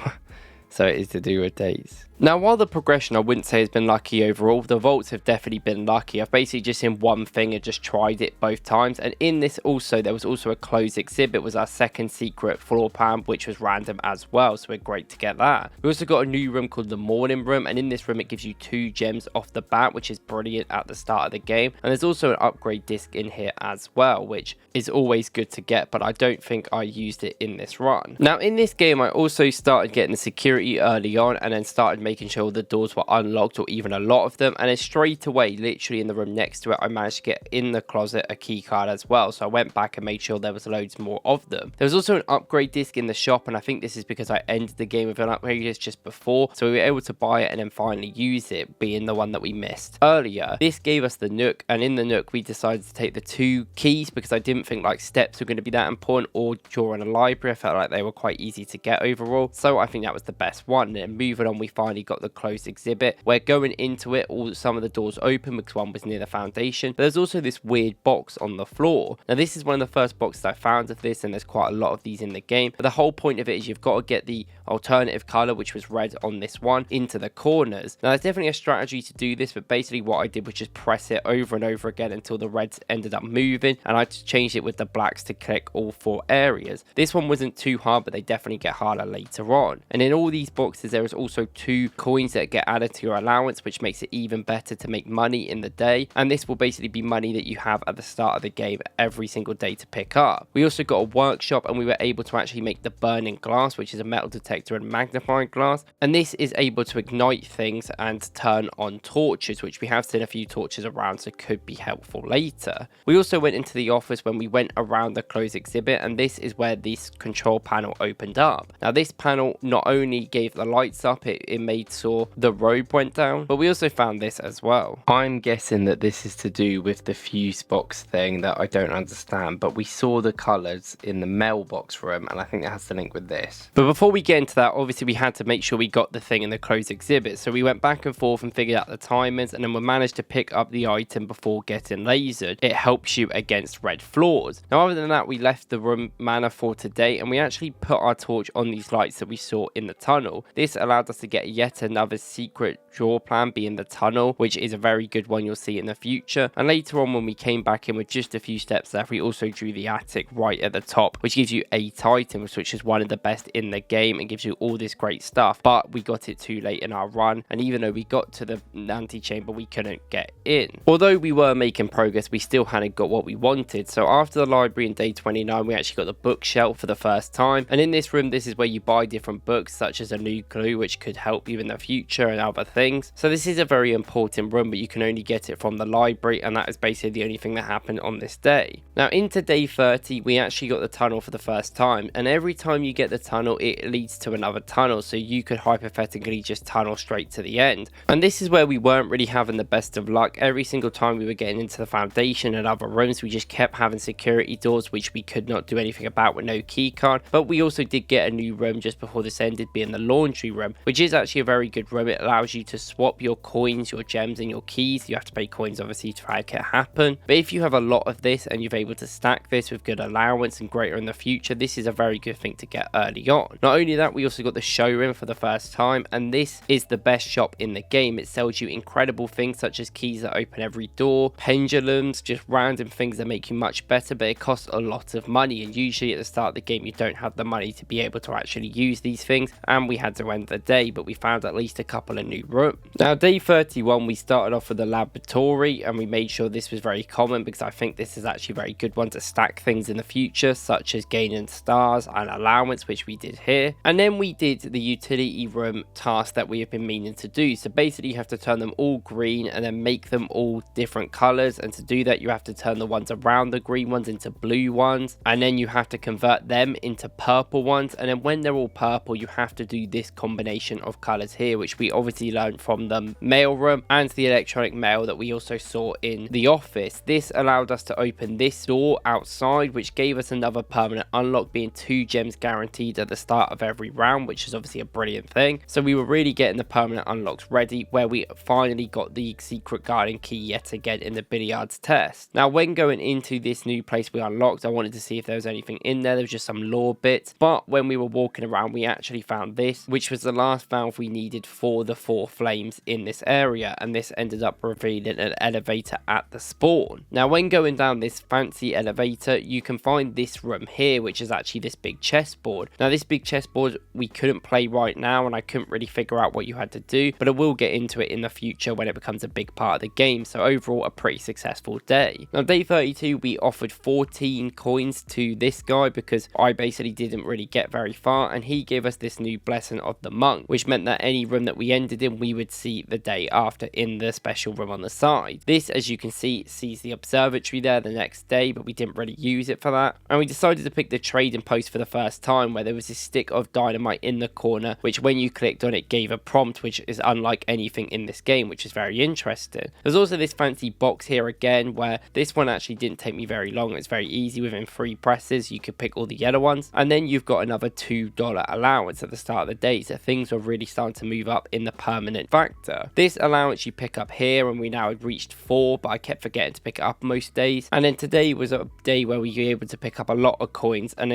So it is to do with days. Now, while the progression I wouldn't say has been lucky overall, the vaults have definitely been lucky. I've basically just seen one thing and just tried it both times. And in this also, there was also a closed exhibit, was our second secret floor plan, which was random as well. So we're great to get that. We also got a new room called the morning room. And in this room, it gives you 2 gems off the bat, which is brilliant at the start of the game. And there's also an upgrade disc in here as well, which is always good to get, but I don't think I used it in this run. Now, in this game, I also started getting the security early on and then started making sure the doors were unlocked, or even a lot of them. And then straight away, literally in the room next to it, I managed to get in the closet a key card as well. So I went back and made sure there was loads more of them. There was also an upgrade disc in the shop, and I think this is because I ended the game with an upgrade disc just before. So we were able to buy it and then finally use it, being the one that we missed earlier. This gave us the Nook, and in the Nook, we decided to take the 2 keys because I didn't think like steps were going to be that important, or drawing a library. I felt like they were quite easy to get overall. So I think that was the best one. And then moving on, we finally got the closed exhibit, where going into it, some of the doors open because one was near the foundation. But there's also this weird box on the floor. Now, this is one of the first boxes I found of this, and there's quite a lot of these in the game. But the whole point of it is you've got to get the alternative color, which was red on this one, into the corners. Now, there's definitely a strategy to do this, but basically what I did was just press it over and over again until the reds ended up moving, and I just changed it with the blacks to click all 4 areas. This one wasn't too hard, but they definitely get harder later on. And in all these boxes, there is also 2 coins that get added to your allowance, which makes it even better to make money in the day. And this will basically be money that you have at the start of the game every single day to pick up. We also got a workshop, and we were able to actually make the burning glass, which is a metal detector and magnifying glass. And this is able to ignite things and turn on torches, which we have seen a few torches around, so could be helpful later. We also went into the office when we went around the closed exhibit, and this is where this control panel opened up. Now, this panel not only gave the lights up, it made sure the robe went down, but we also found this as well. I'm guessing that this is to do with the fuse box thing that I don't understand, but we saw the colors in the mailbox room, and I think that has to link with this. But before we get into that, obviously we had to make sure we got the thing in the closed exhibit, so we went back and forth and figured out the timers, and then we managed to pick up the item before getting lasered. It helps you against red floors. Now, other than that, we left the room manor for today, and we actually put our torch on these lights that we saw in the tunnel. This allowed us to get yet another secret draw plan, being the tunnel, which is a very good one you'll see in the future. And later on, when we came back in with just a few steps left, we also drew the attic right at the top, which gives you 8 items, which is one of the best in the game and gives you all this great stuff. But we got it too late in our run, and even though we got to the antechamber, we couldn't get in. Although we were making progress, we still hadn't got what we wanted. So after the library in day 29, we actually got the bookshelf for the first time. And in this room, this is where you buy different books, such as a new clue, which could help you in the future, and other things. So this is a very important room, but you can only get it from the library, and that is basically the only thing that happened on this day. Now, into day 30, we actually got the tunnel for the first time, and every time you get the tunnel, it leads to another tunnel, so you could hypothetically just tunnel straight to the end. And this is where we weren't really having the best of luck. Every single time we were getting into the foundation and other rooms, we just kept having security doors, which we could not do anything about with no key card. But we also did get a new room just before this ended, being the laundry room, which is actually a very good room. It allows you to swap your coins, your gems, and your keys. You have to pay coins, obviously, to make it happen. But if you have a lot of this and you're able to stack this with good allowance and greater in the future, this is a very good thing to get early on. Not only that, we also got the showroom for the first time, and this is the best shop in the game. It sells you incredible things such as keys that open every door, pendulums, just random things that make you much better, but it costs a lot of money, and usually at the start of the game you don't have the money to be able to actually use these things. And we had to end the day, but we found at least a couple of new rooms. Now, day 31, we started off with the laboratory, and we made sure this was very common because I think this is actually a very good one to stack things in the future, such as gaining stars and allowance, which we did here. And then we did the utility room task that we have been meaning to do. So basically you have to turn them all green and then make them all different colors, and to do that you have to turn the ones around the green ones into blue ones, and then you have to convert them into purple ones, and then when they're all purple you have to do this combination of colors here, which we obviously learned from the mail room and the electronic mail that we also saw in the office. This allowed us to open this door outside, which gave us another permanent unlock, being 2 gems guaranteed at the start of every round, which is obviously a brilliant thing. So we were really getting the permanent unlocks ready, where we finally got the secret garden key yet again in the billiards test. Now, when going into this new place we unlocked, I wanted to see if there was anything in there. There was just some lore bits, but when we were walking around we actually found this, which was the last valve we needed for the 4 flames in this area, and this ended up revealing an elevator at the spawn. Now when going down this fancy elevator, you can find this room here, which is actually this big chessboard. Now this big chessboard we couldn't play right now, and I couldn't really figure out what you had to do, but I will get into it in the future when it becomes a big part of the game. So overall, a pretty successful day. Now day 32, we offered 14 coins to this guy because I basically didn't really get very far, and he gave us this new blessing of the monk, which meant that any room that we ended in, we would see the day after in the special room on the side. This, as you can see, sees the observatory there the next day, but we didn't really use it for that. And we decided to pick the trading post for the first time, where there was this stick of dynamite in the corner, which when you clicked on it gave a prompt, which is unlike anything in this game, which is very interesting. There's also this fancy box here again, where this one actually didn't take me very long. It's very easy. Within 3 presses you could pick all the yellow ones, and then you've got another $2 allowance at the start of the day, so things were really starting to move up in the permanent factor. This allowance you pick up here, and we now had reached 4, but I kept forgetting to pick it up most days. And then today was a day where we were able to pick up a lot of coins, and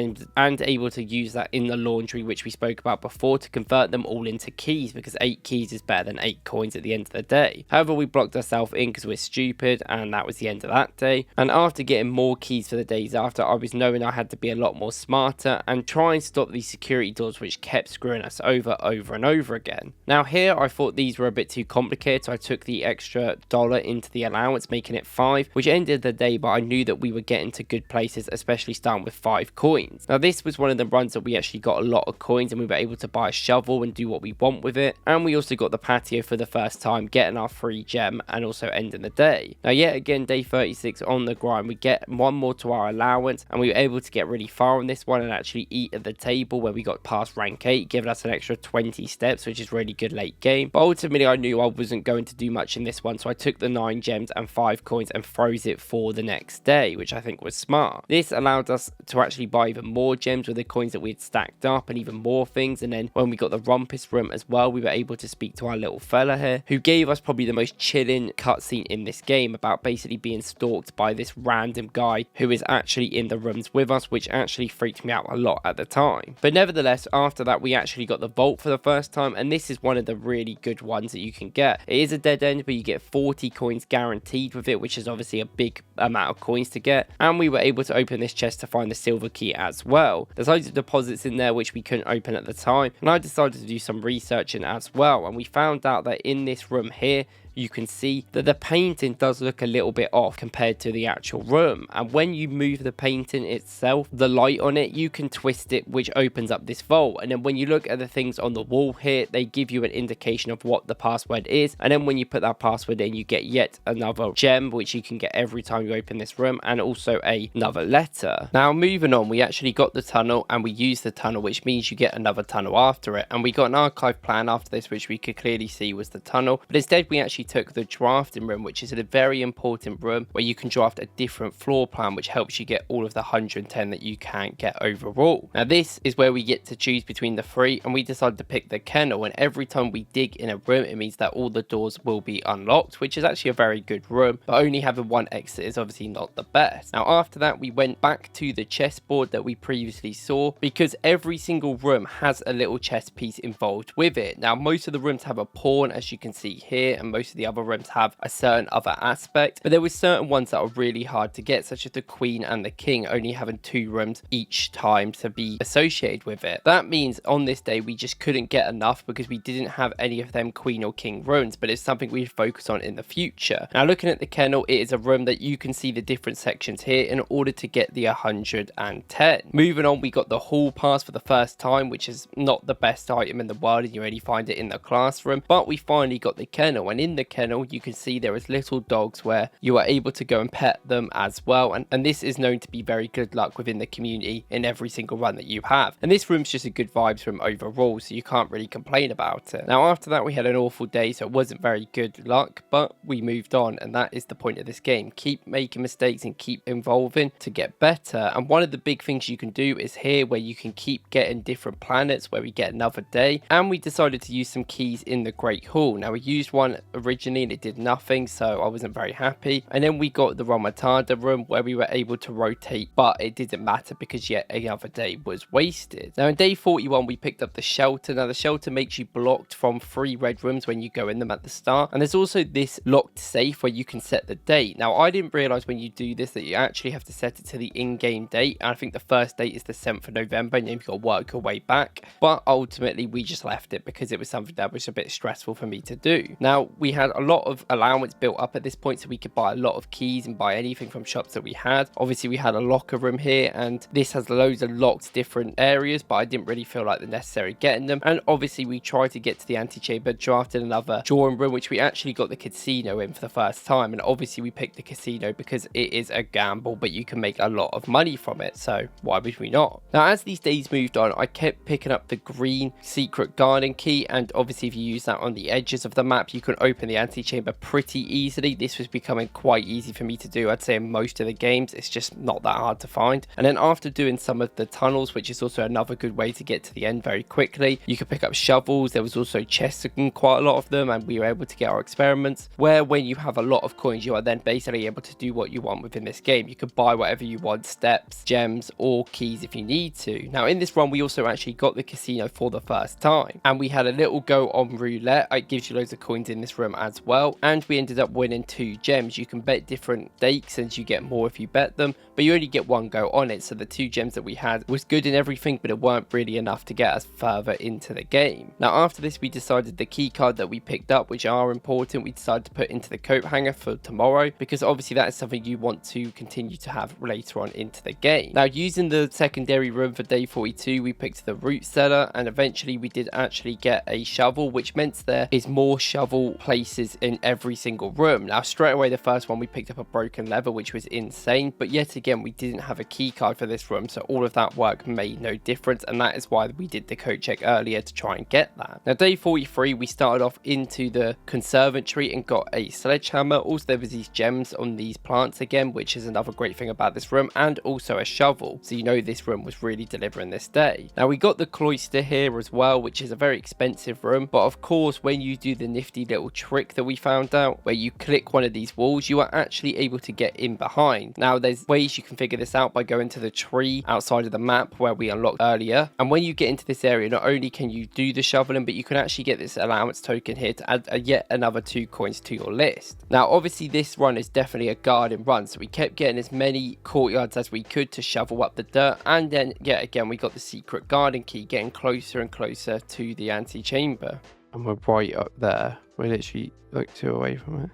able to use that in the laundry, which we spoke about before, to convert them all into keys, because 8 keys is better than 8 coins at the end of the day. However, we blocked ourselves in because we're stupid, and that was the end of that day. And after getting more keys for the days after, I was knowing I had to be a lot more smarter and try and stop these security doors which kept screwing us over and over again. Now here I thought these were a bit too complicated, so I took the extra dollar into the allowance, making it 5, which ended the day, but I knew that we were getting to good places, especially starting with 5 coins. Now this was one of the runs that we actually got a lot of coins, and we were able to buy a shovel and do what we want with it. And we also got the patio for the first time, getting our free gem and also ending the day. Now yet again, day 36 on the grind, we get 1 more to our allowance, and we were able to get really far on this one and actually eat at the table, where we got past rank 8, giving us an extra 20 steps, which is really good late game. But ultimately I knew I wasn't going to do much in this one, so I took the 9 gems and 5 coins and froze it for the next day, which I think was smart. This allowed us to actually buy even more gems with the coins that we had stacked up, and even more things. And then when we got the Rumpus room as well, we were able to speak to our little fella here, who gave us probably the most chilling cutscene in this game, about basically being stalked by this random guy who is actually in the rooms with us, which actually freaked me out a lot at the time. But nevertheless, after that we actually got the vault for the first time, and this is one of the really good ones that you can get. It is a dead end, but you get 40 coins guaranteed with it, which is obviously a big amount of coins to get. And we were able to open this chest to find the silver key as well. There's loads of deposits in there which we couldn't open at the time, and I decided to do some researching as well, and we found out that in this room here you can see that the painting does look a little bit off compared to the actual room. And when you move the painting itself, the light on it, you can twist it, which opens up this vault. And then when you look at the things on the wall here, they give you an indication of what the password is. And then when you put that password in, you get yet another gem, which you can get every time you open this room, and also another letter. Now moving on, we actually got the tunnel, and we used the tunnel, which means you get another tunnel after it. And we got an archive plan after this, which we could clearly see was the tunnel. But instead, we actually took the drafting room, which is a very important room where you can draft a different floor plan, which helps you get all of the 110 that you can't get overall. Now this is where we get to choose between the 3, and we decided to pick the kennel, and every time we dig in a room it means that all the doors will be unlocked, which is actually a very good room, but only having 1 exit is obviously not the best. Now after that we went back to the chessboard that we previously saw, because every single room has a little chess piece involved with it. Now most of the rooms have a pawn, as you can see here, and most of the other rooms have a certain other aspect, but there were certain ones that are really hard to get, such as the queen and the king only having 2 rooms each time to be associated with it. That means on this day we just couldn't get enough because we didn't have any of them queen or king rooms, but it's something we focus on in the future. Now looking at the kennel, it is a room that you can see the different sections here in order to get the 110. Moving on, we got the hall pass for the first time, which is not the best item in the world, and you only find it in the classroom, but we finally got the kennel. And in the kennel you can see there is little dogs where you are able to go and pet them as well, and this is known to be very good luck within the community in every single run that you have. And this room's just a good vibes room overall, so you can't really complain about it. Now after that we had an awful day, so it wasn't very good luck, but we moved on, and that is the point of this game. Keep making mistakes and keep evolving to get better. And one of the big things you can do is here, where you can keep getting different planets, where we get another day, and we decided to use some keys in the Great Hall. Now we used one originally originally and it did nothing, so I wasn't very happy. And then we got the Ramatada room where we were able to rotate, but it didn't matter because yet another day was wasted. Now in day 41 we picked up the shelter. Now the shelter makes you blocked from 3 red rooms when you go in them at the start, and there's also this locked safe where you can set the date. Now I didn't realize when you do this that you actually have to set it to the in-game date, and I think the first date is the 7th of November and you've got to work your way back, but ultimately we just left it because it was something that was a bit stressful for me to do. Now we had a lot of allowance built up at this point, so we could buy a lot of keys and buy anything from shops that we had. Obviously we had a locker room here, and this has loads of locked different areas, but I didn't really feel like the necessary getting them. And obviously we tried to get to the antechamber, drafted another drawing room, which we actually got the casino in for the first time, and obviously we picked the casino because it is a gamble, but you can make a lot of money from it, so why would we not? Now as these days moved on, I kept picking up the green secret garden key, and obviously if you use that on the edges of the map you can open the antechamber pretty easily. This was becoming quite easy for me to do. I'd say in most of the games it's just not that hard to find. And then after doing some of the tunnels, which is also another good way to get to the end very quickly, you could pick up shovels. There was also chests and quite a lot of them, and we were able to get our experiments, where when you have a lot of coins you are then basically able to do what you want within this game. You can buy whatever you want, steps, gems or keys if you need to. Now in this run we also actually got the casino for the first time, and we had a little go on roulette. It gives you loads of coins in this room as well, and we ended up winning 2 gems. You can bet different stakes and you get more if you bet them, but you only get 1 go on it. So the 2 gems that we had was good in everything, but it weren't really enough to get us further into the game. Now after this we decided the key card that we picked up, which are important, we decided to put into the coat hanger for tomorrow, because obviously that is something you want to continue to have later on into the game. Now using the secondary room for day 42 we picked the root cellar, and eventually we did actually get a shovel, which meant there is more shovel places in every single room. Now straight away the first one we picked up a broken lever, which was insane, but yet again we didn't have a key card for this room, so all of that work made no difference, and that is why we did the coat check earlier to try and get that. Now day 43 we started off into the conservatory and got a sledgehammer. Also there was these gems on these plants again, which is another great thing about this room, and also a shovel, so you know this room was really delivering this day. Now we got the cloister here as well, which is a very expensive room, but of course when you do the nifty little trick that we found out where you click one of these walls, you are actually able to get in behind. Now there's ways you can figure this out by going to the tree outside of the map where we unlocked earlier, and when you get into this area not only can you do the shoveling, but you can actually get this allowance token here to add yet another 2 coins to your list. Now obviously this run is definitely a garden run, so we kept getting as many courtyards as we could to shovel up the dirt, and then yet again we got the secret garden key, getting closer and closer to the antechamber. And we're right up there, we're literally like 2 away from it.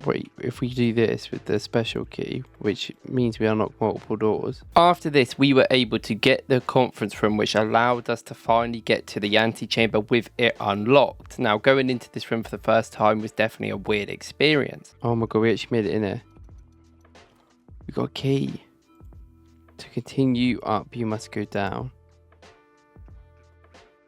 Wait, if we do this with the special key, which means we unlock multiple doors. After this, we were able to get the conference room, which allowed us to finally get to the antechamber with it unlocked. Now, going into this room for the first time was definitely a weird experience. Oh my god, we actually made it in here. We got a key. To continue up, you must go down.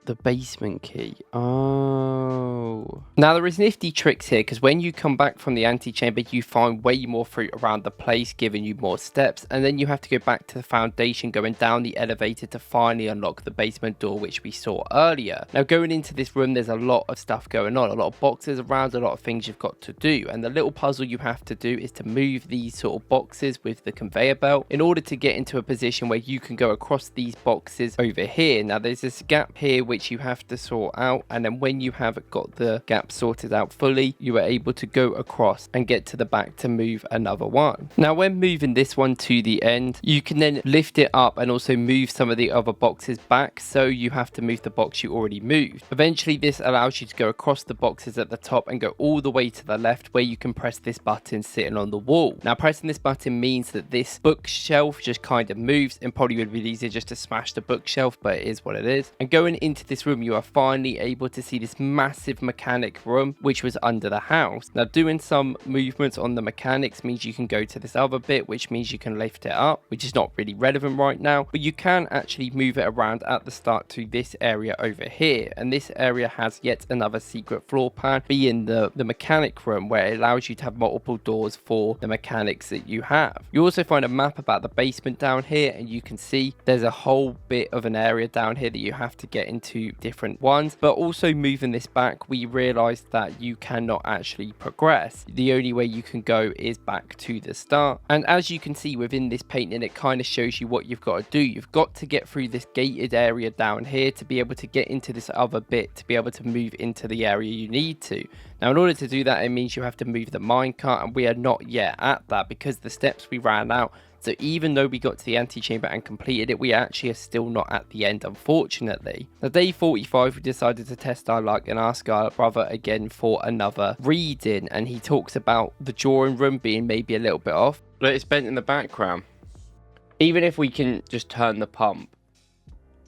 The basement key. Oh. Now there is nifty tricks here, because when you come back from the antechamber you find way more fruit around the place, giving you more steps, and then you have to go back to the foundation, going down the elevator to finally unlock the basement door, which we saw earlier. Now going into this room there's a lot of stuff going on, a lot of boxes around, a lot of things you've got to do, and the little puzzle you have to do is to move these sort of boxes with the conveyor belt in order to get into a position where you can go across these boxes over here. Now there's this gap here which you have to sort out, and then when you have got the gap sorted out fully you are able to go across and get to the back to move another one. Now when moving this one to the end you can then lift it up and also move some of the other boxes back, so you have to move the box you already moved. Eventually this allows you to go across the boxes at the top and go all the way to the left, where you can press this button sitting on the wall. Now pressing this button means that this bookshelf just kind of moves, and probably would be easier just to smash the bookshelf, but it is what it is. And going into this room you are finally able to see this massive mechanic room which was under the house. Now doing some movements on the mechanics means you can go to this other bit, which means you can lift it up, which is not really relevant right now, but you can actually move it around at the start to this area over here, and this area has yet another secret floor plan, being the mechanic room, where it allows you to have multiple doors for the mechanics that you have. You also find a map about the basement down here, and you can see there's a whole bit of an area down here that you have to get into to different ones. But also moving this back, we realized that you cannot actually progress. The only way you can go is back to the start. And as you can see within this painting, it kind of shows you what you've got to do. You've got to get through this gated area down here to be able to get into this other bit, to be able to move into the area you need to. Now, in order to do that, it means you have to move the minecart, and we are not yet at that because the steps we ran out. So even though we got to the antechamber and completed it, we actually are still not at the end, unfortunately. Now, day 45, we decided to test our luck and ask our brother again for another reading. And he talks about the drawing room being maybe a little bit off. Look, it's bent in the background. Even if we can just turn the pump.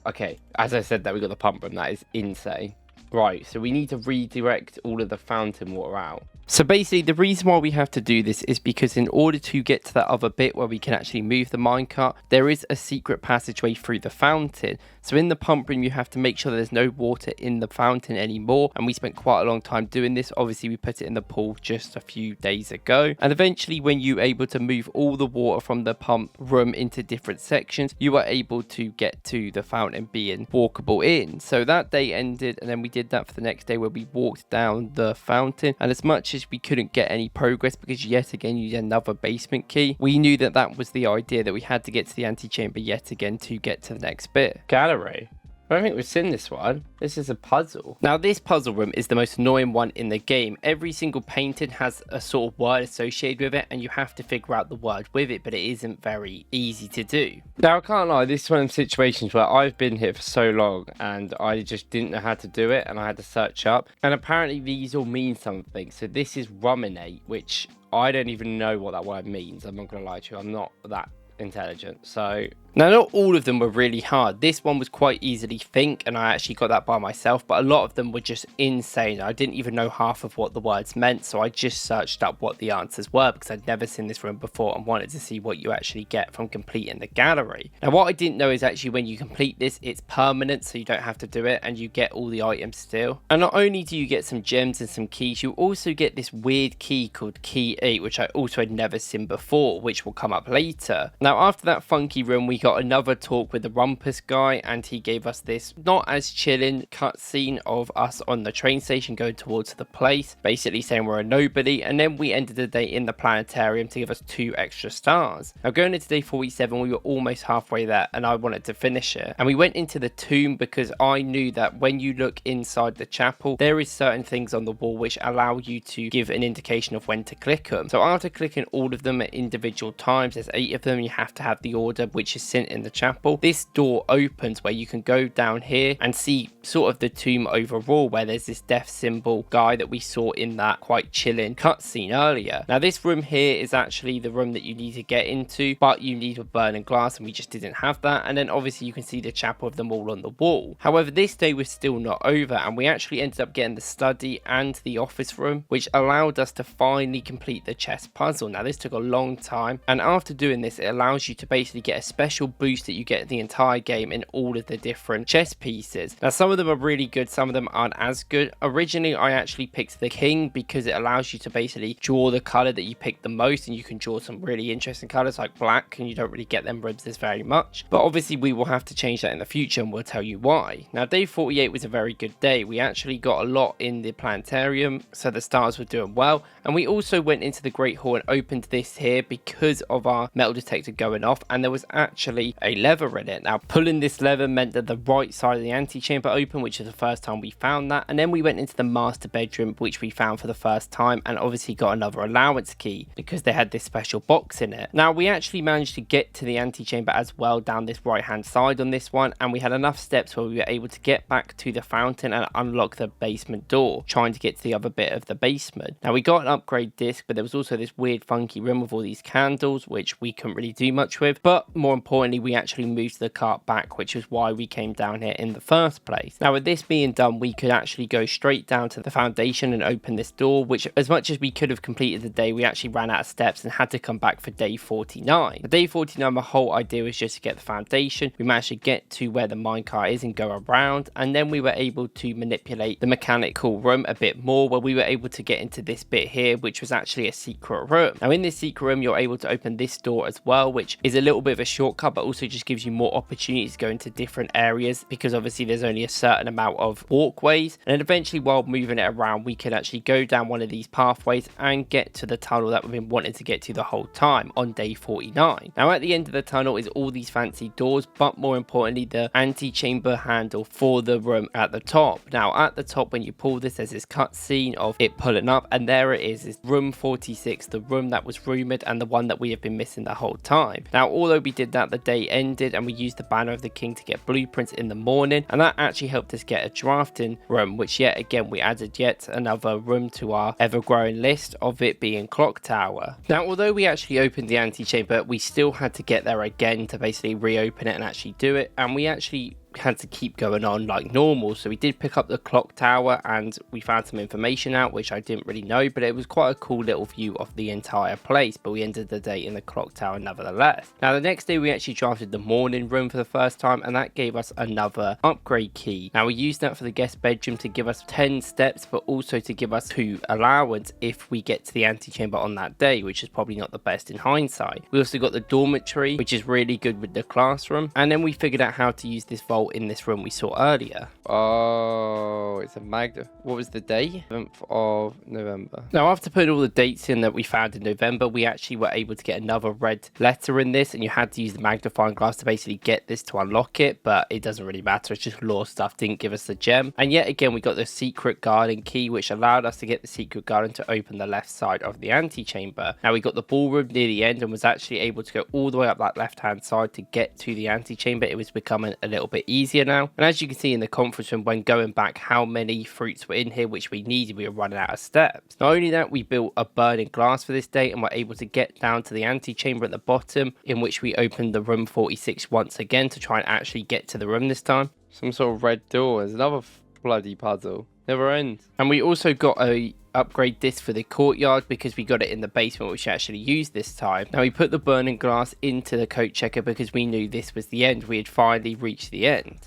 Okay, as I said that we got the pump room, that is insane. Right, so we need to redirect all of the fountain water out. So basically, the reason why we have to do this is because in order to get to that other bit where we can actually move the minecart, there is a secret passageway through the fountain. So in the pump room, you have to make sure there's no water in the fountain anymore. And we spent quite a long time doing this. Obviously, we put it in the pool just a few days ago. And eventually, when you're able to move all the water from the pump room into different sections, you are able to get to the fountain being walkable in. So that day ended, and then we did that for the next day where we walked down the fountain. And as much as we couldn't get any progress because yet again you need another basement key, we knew that that was the idea, that we had to get to the antechamber yet again to get to the next bit. Gallery. I don't think we've seen this one. This is a puzzle. Now, this puzzle room is the most annoying one in the game. Every single painting has a sort of word associated with it, and you have to figure out the word with it, but it isn't very easy to do. Now, I can't lie, this is one of the situations where I've been here for so long, and I just didn't know how to do it, and I had to search up. And apparently these all mean something. So this is ruminate, which I don't even know what that word means. I'm not going to lie to you. I'm not that intelligent. So now, not all of them were really hard. This one was quite easily think, and I actually got that by myself, but a lot of them were just insane. I didn't even know half of what the words meant, so I just searched up what the answers were because I'd never seen this room before and wanted to see what you actually get from completing the gallery. Now, what I didn't know is actually when you complete this, it's permanent, so you don't have to do it, and you get all the items still. And not only do you get some gems and some keys, you also get this weird key called Key 8, which I also had never seen before, which will come up later. Now, after that funky room, we got another talk with the Rumpus guy, and he gave us this not as chilling cutscene of us on the train station going towards the place, basically saying we're a nobody, and then we ended the day in the planetarium to give us 2 extra stars. Now, going into day 47, we were almost halfway there, and I wanted to finish it. And we went into the tomb because I knew that when you look inside the chapel, there is certain things on the wall which allow you to give an indication of when to click them. So after clicking all of them at individual times, there's 8 of them, you have to have the order which is sent in the chapel. This door opens where you can go down here and see sort of the tomb overall, where there's this death symbol guy that we saw in that quite chilling cutscene earlier. Now, this room here is actually the room that you need to get into, but you need a burning glass, and we just didn't have that. And then obviously you can see the chapel of them all on the wall. However, this day was still not over, and we actually ended up getting the study and the office room, which allowed us to finally complete the chess puzzle. Now, this took a long time, and after doing this, it allows you to basically get a special boost that you get the entire game in all of the different chess pieces. Now, some of them are really good, some of them aren't as good. Originally, I actually picked the king because it allows you to basically draw the color that you pick the most, and you can draw some really interesting colors like black, and you don't really get them ribs this very much. But obviously, we will have to change that in the future, and we'll tell you why. Now, day 48 was a very good day. We actually got a lot in the planetarium, so the stars were doing well. And we also went into the Great Hall and opened this here because of our metal detector going off, and there was actually a lever in it. Now, pulling this lever meant that the right side of the antechamber opened, which is the first time we found that. And then we went into the master bedroom, which we found for the first time, and obviously got another allowance key because they had this special box in it. Now, we actually managed to get to the antechamber as well down this right hand side on this one, and we had enough steps where we were able to get back to the fountain and unlock the basement door, trying to get to the other bit of the basement. Now, we got an upgrade disc, but there was also this weird funky room with all these candles, which we couldn't really do much with. But more importantly, we actually moved the cart back, which is why we came down here in the first place. Now, with this being done, we could actually go straight down to the foundation and open this door, which, as much as we could have completed the day, we actually ran out of steps and had to come back for day 49. For day 49, the whole idea was just to get the foundation. We managed to get to where the minecart is and go around, and then we were able to manipulate the mechanical room a bit more, where we were able to get into this bit here, which was actually a secret room. Now, in this secret room, you're able to open this door as well, which is a little bit of a shortcut, but also just gives you more opportunities to go into different areas, because obviously there's only a certain amount of walkways. And then eventually, while moving it around, we can actually go down one of these pathways and get to the tunnel that we've been wanting to get to the whole time on day 49. Now at the end of the tunnel is all these fancy doors, but more importantly the antechamber handle for the room at the top. Now at the top, when you pull this, there's this cutscene of it pulling up, and there it is room 46, the room that was rumored and the one that we have been missing the whole time. Now although we did that, the day ended and we used the Banner of the King to get blueprints in the morning, and that actually helped us get a drafting room, which yet again we added yet another room to our ever-growing list of it being Clock Tower. Now although we actually opened the antechamber, we still had to get there again to basically reopen it and actually do it, and we actually had to keep going on like normal. So we did pick up the clock tower and we found some information out which I didn't really know, but it was quite a cool little view of the entire place. But we ended the day in the clock tower nevertheless. Now the next day we actually drafted the morning room for the first time, and that gave us another upgrade key. Now we used that for the guest bedroom to give us 10 steps, but also to give us 2 allowance if we get to the antechamber on that day, which is probably not the best in hindsight. We also got the dormitory, which is really good with the classroom, and then we figured out how to use this vault in this room we saw earlier. Oh, it's a Magda. What was the day? 7th of November. Now after putting all the dates in that we found in November, we actually were able to get another red letter in this, and you had to use the magnifying glass to basically get this to unlock it, but it doesn't really matter, it's just lore stuff, didn't give us the gem. And yet again we got the secret garden key, which allowed us to get the secret garden to open the left side of the antechamber. Now we got the ballroom near the end and was actually able to go all the way up that left hand side to get to the antechamber. It was becoming a little bit easier now, and as you can see in the conference room when going back how many fruits were in here which we needed, we were running out of steps. Not only that, we built a burning glass for this day and were able to get down to the antechamber at the bottom, in which we opened the room 46 once again to try and actually get to the room this time. Some sort of red door. There's another bloody puzzle. Never ends. And we also got a upgrade disc for the courtyard because we got it in the basement, which we actually used this time. Now we put the burning glass into the coat checker because we knew this was the end. We had finally reached the end.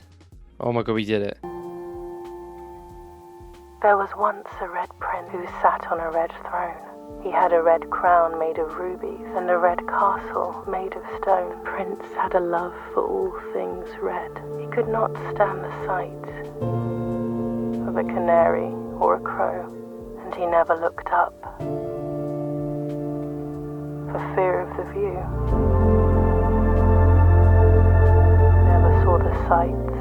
Oh my god, we did it. There was once a red prince who sat on a red throne. He had a red crown made of rubies and a red castle made of stone. The prince had a love for all things red. He could not stand the sight of a canary or a crow, and he never looked up for fear of the view. Never saw the sights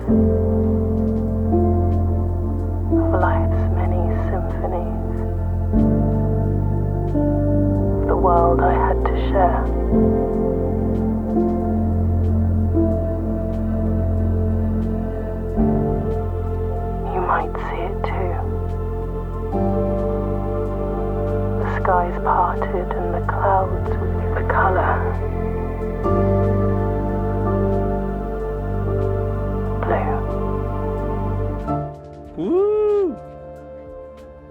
of life's many symphonies, the world I had to share. You might see it too. The skies parted and the clouds with the color blue. Woo!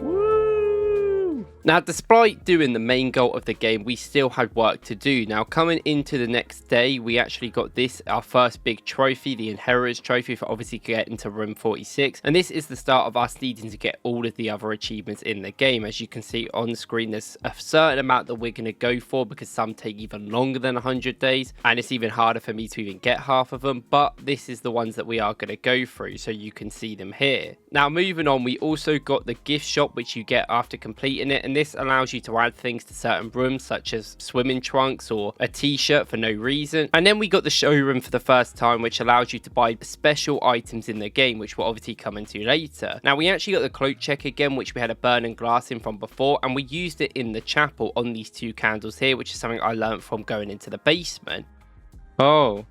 Woo! Now, despite doing the main goal of the game, we still had work to do. Now, coming into the next day, we actually got this, our first big trophy, the Inheritors Trophy, for obviously getting to room 46. And this is the start of us needing to get all of the other achievements in the game. As you can see on screen, there's a certain amount that we're going to go for because some take even longer than 100 days. And it's even harder for me to even get half of them. But this is the ones that we are going to go through, so you can see them here. Now, moving on, we also got the gift shop, which you get after completing it. And this allows you to add things to certain rooms, such as swimming trunks or a t-shirt for no reason. And then we got the showroom for the first time, which allows you to buy special items in the game, which we'll obviously come into later. Now, we actually got the cloak check again, which we had a burning glass in from before, and we used it in the chapel on these 2 candles here, which is something I learned from going into the basement. Oh,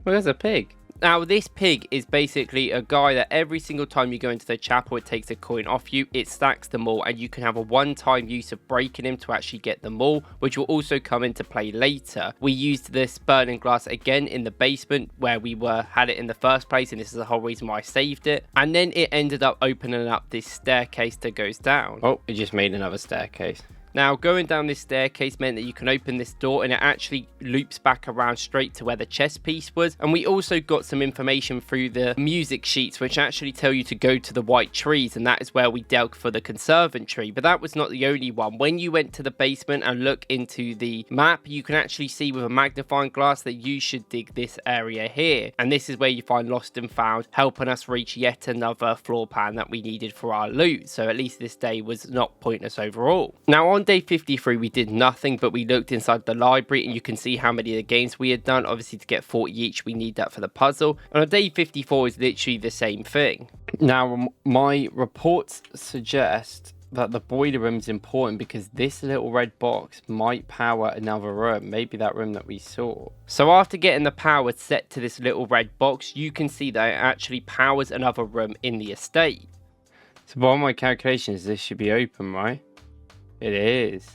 well, there's a pig. Now, this pig is basically a guy that every single time you go into the chapel, it takes a coin off you, it stacks them all, and you can have a one-time use of breaking him to actually get them all, which will also come into play later. We used this burning glass again in the basement where we had it in the first place, and this is the whole reason why I saved it. And then it ended up opening up this staircase that goes down. Oh, it just made another staircase. Now, going down this staircase meant that you can open this door and it actually loops back around straight to where the chess piece was. And we also got some information through the music sheets, which actually tell you to go to the white trees, and that is where we dug for the conservatory. But that was not the only one. When you went to the basement and look into the map, you can actually see with a magnifying glass that you should dig this area here. And this is where you find Lost and Found, helping us reach yet another floor plan that we needed for our loot. So at least this day was not pointless overall. Now, on day 53, we did nothing, but we looked inside the library and you can see how many of the games we had done. Obviously, to get 40 each, we need that for the puzzle. And on day 54 is literally the same thing. Now, my reports suggest that the boiler room is important because this little red box might power another room, maybe that room that we saw. So after getting the power set to this little red box, you can see that it actually powers another room in the estate. So by my calculations, this should be open, right? It is.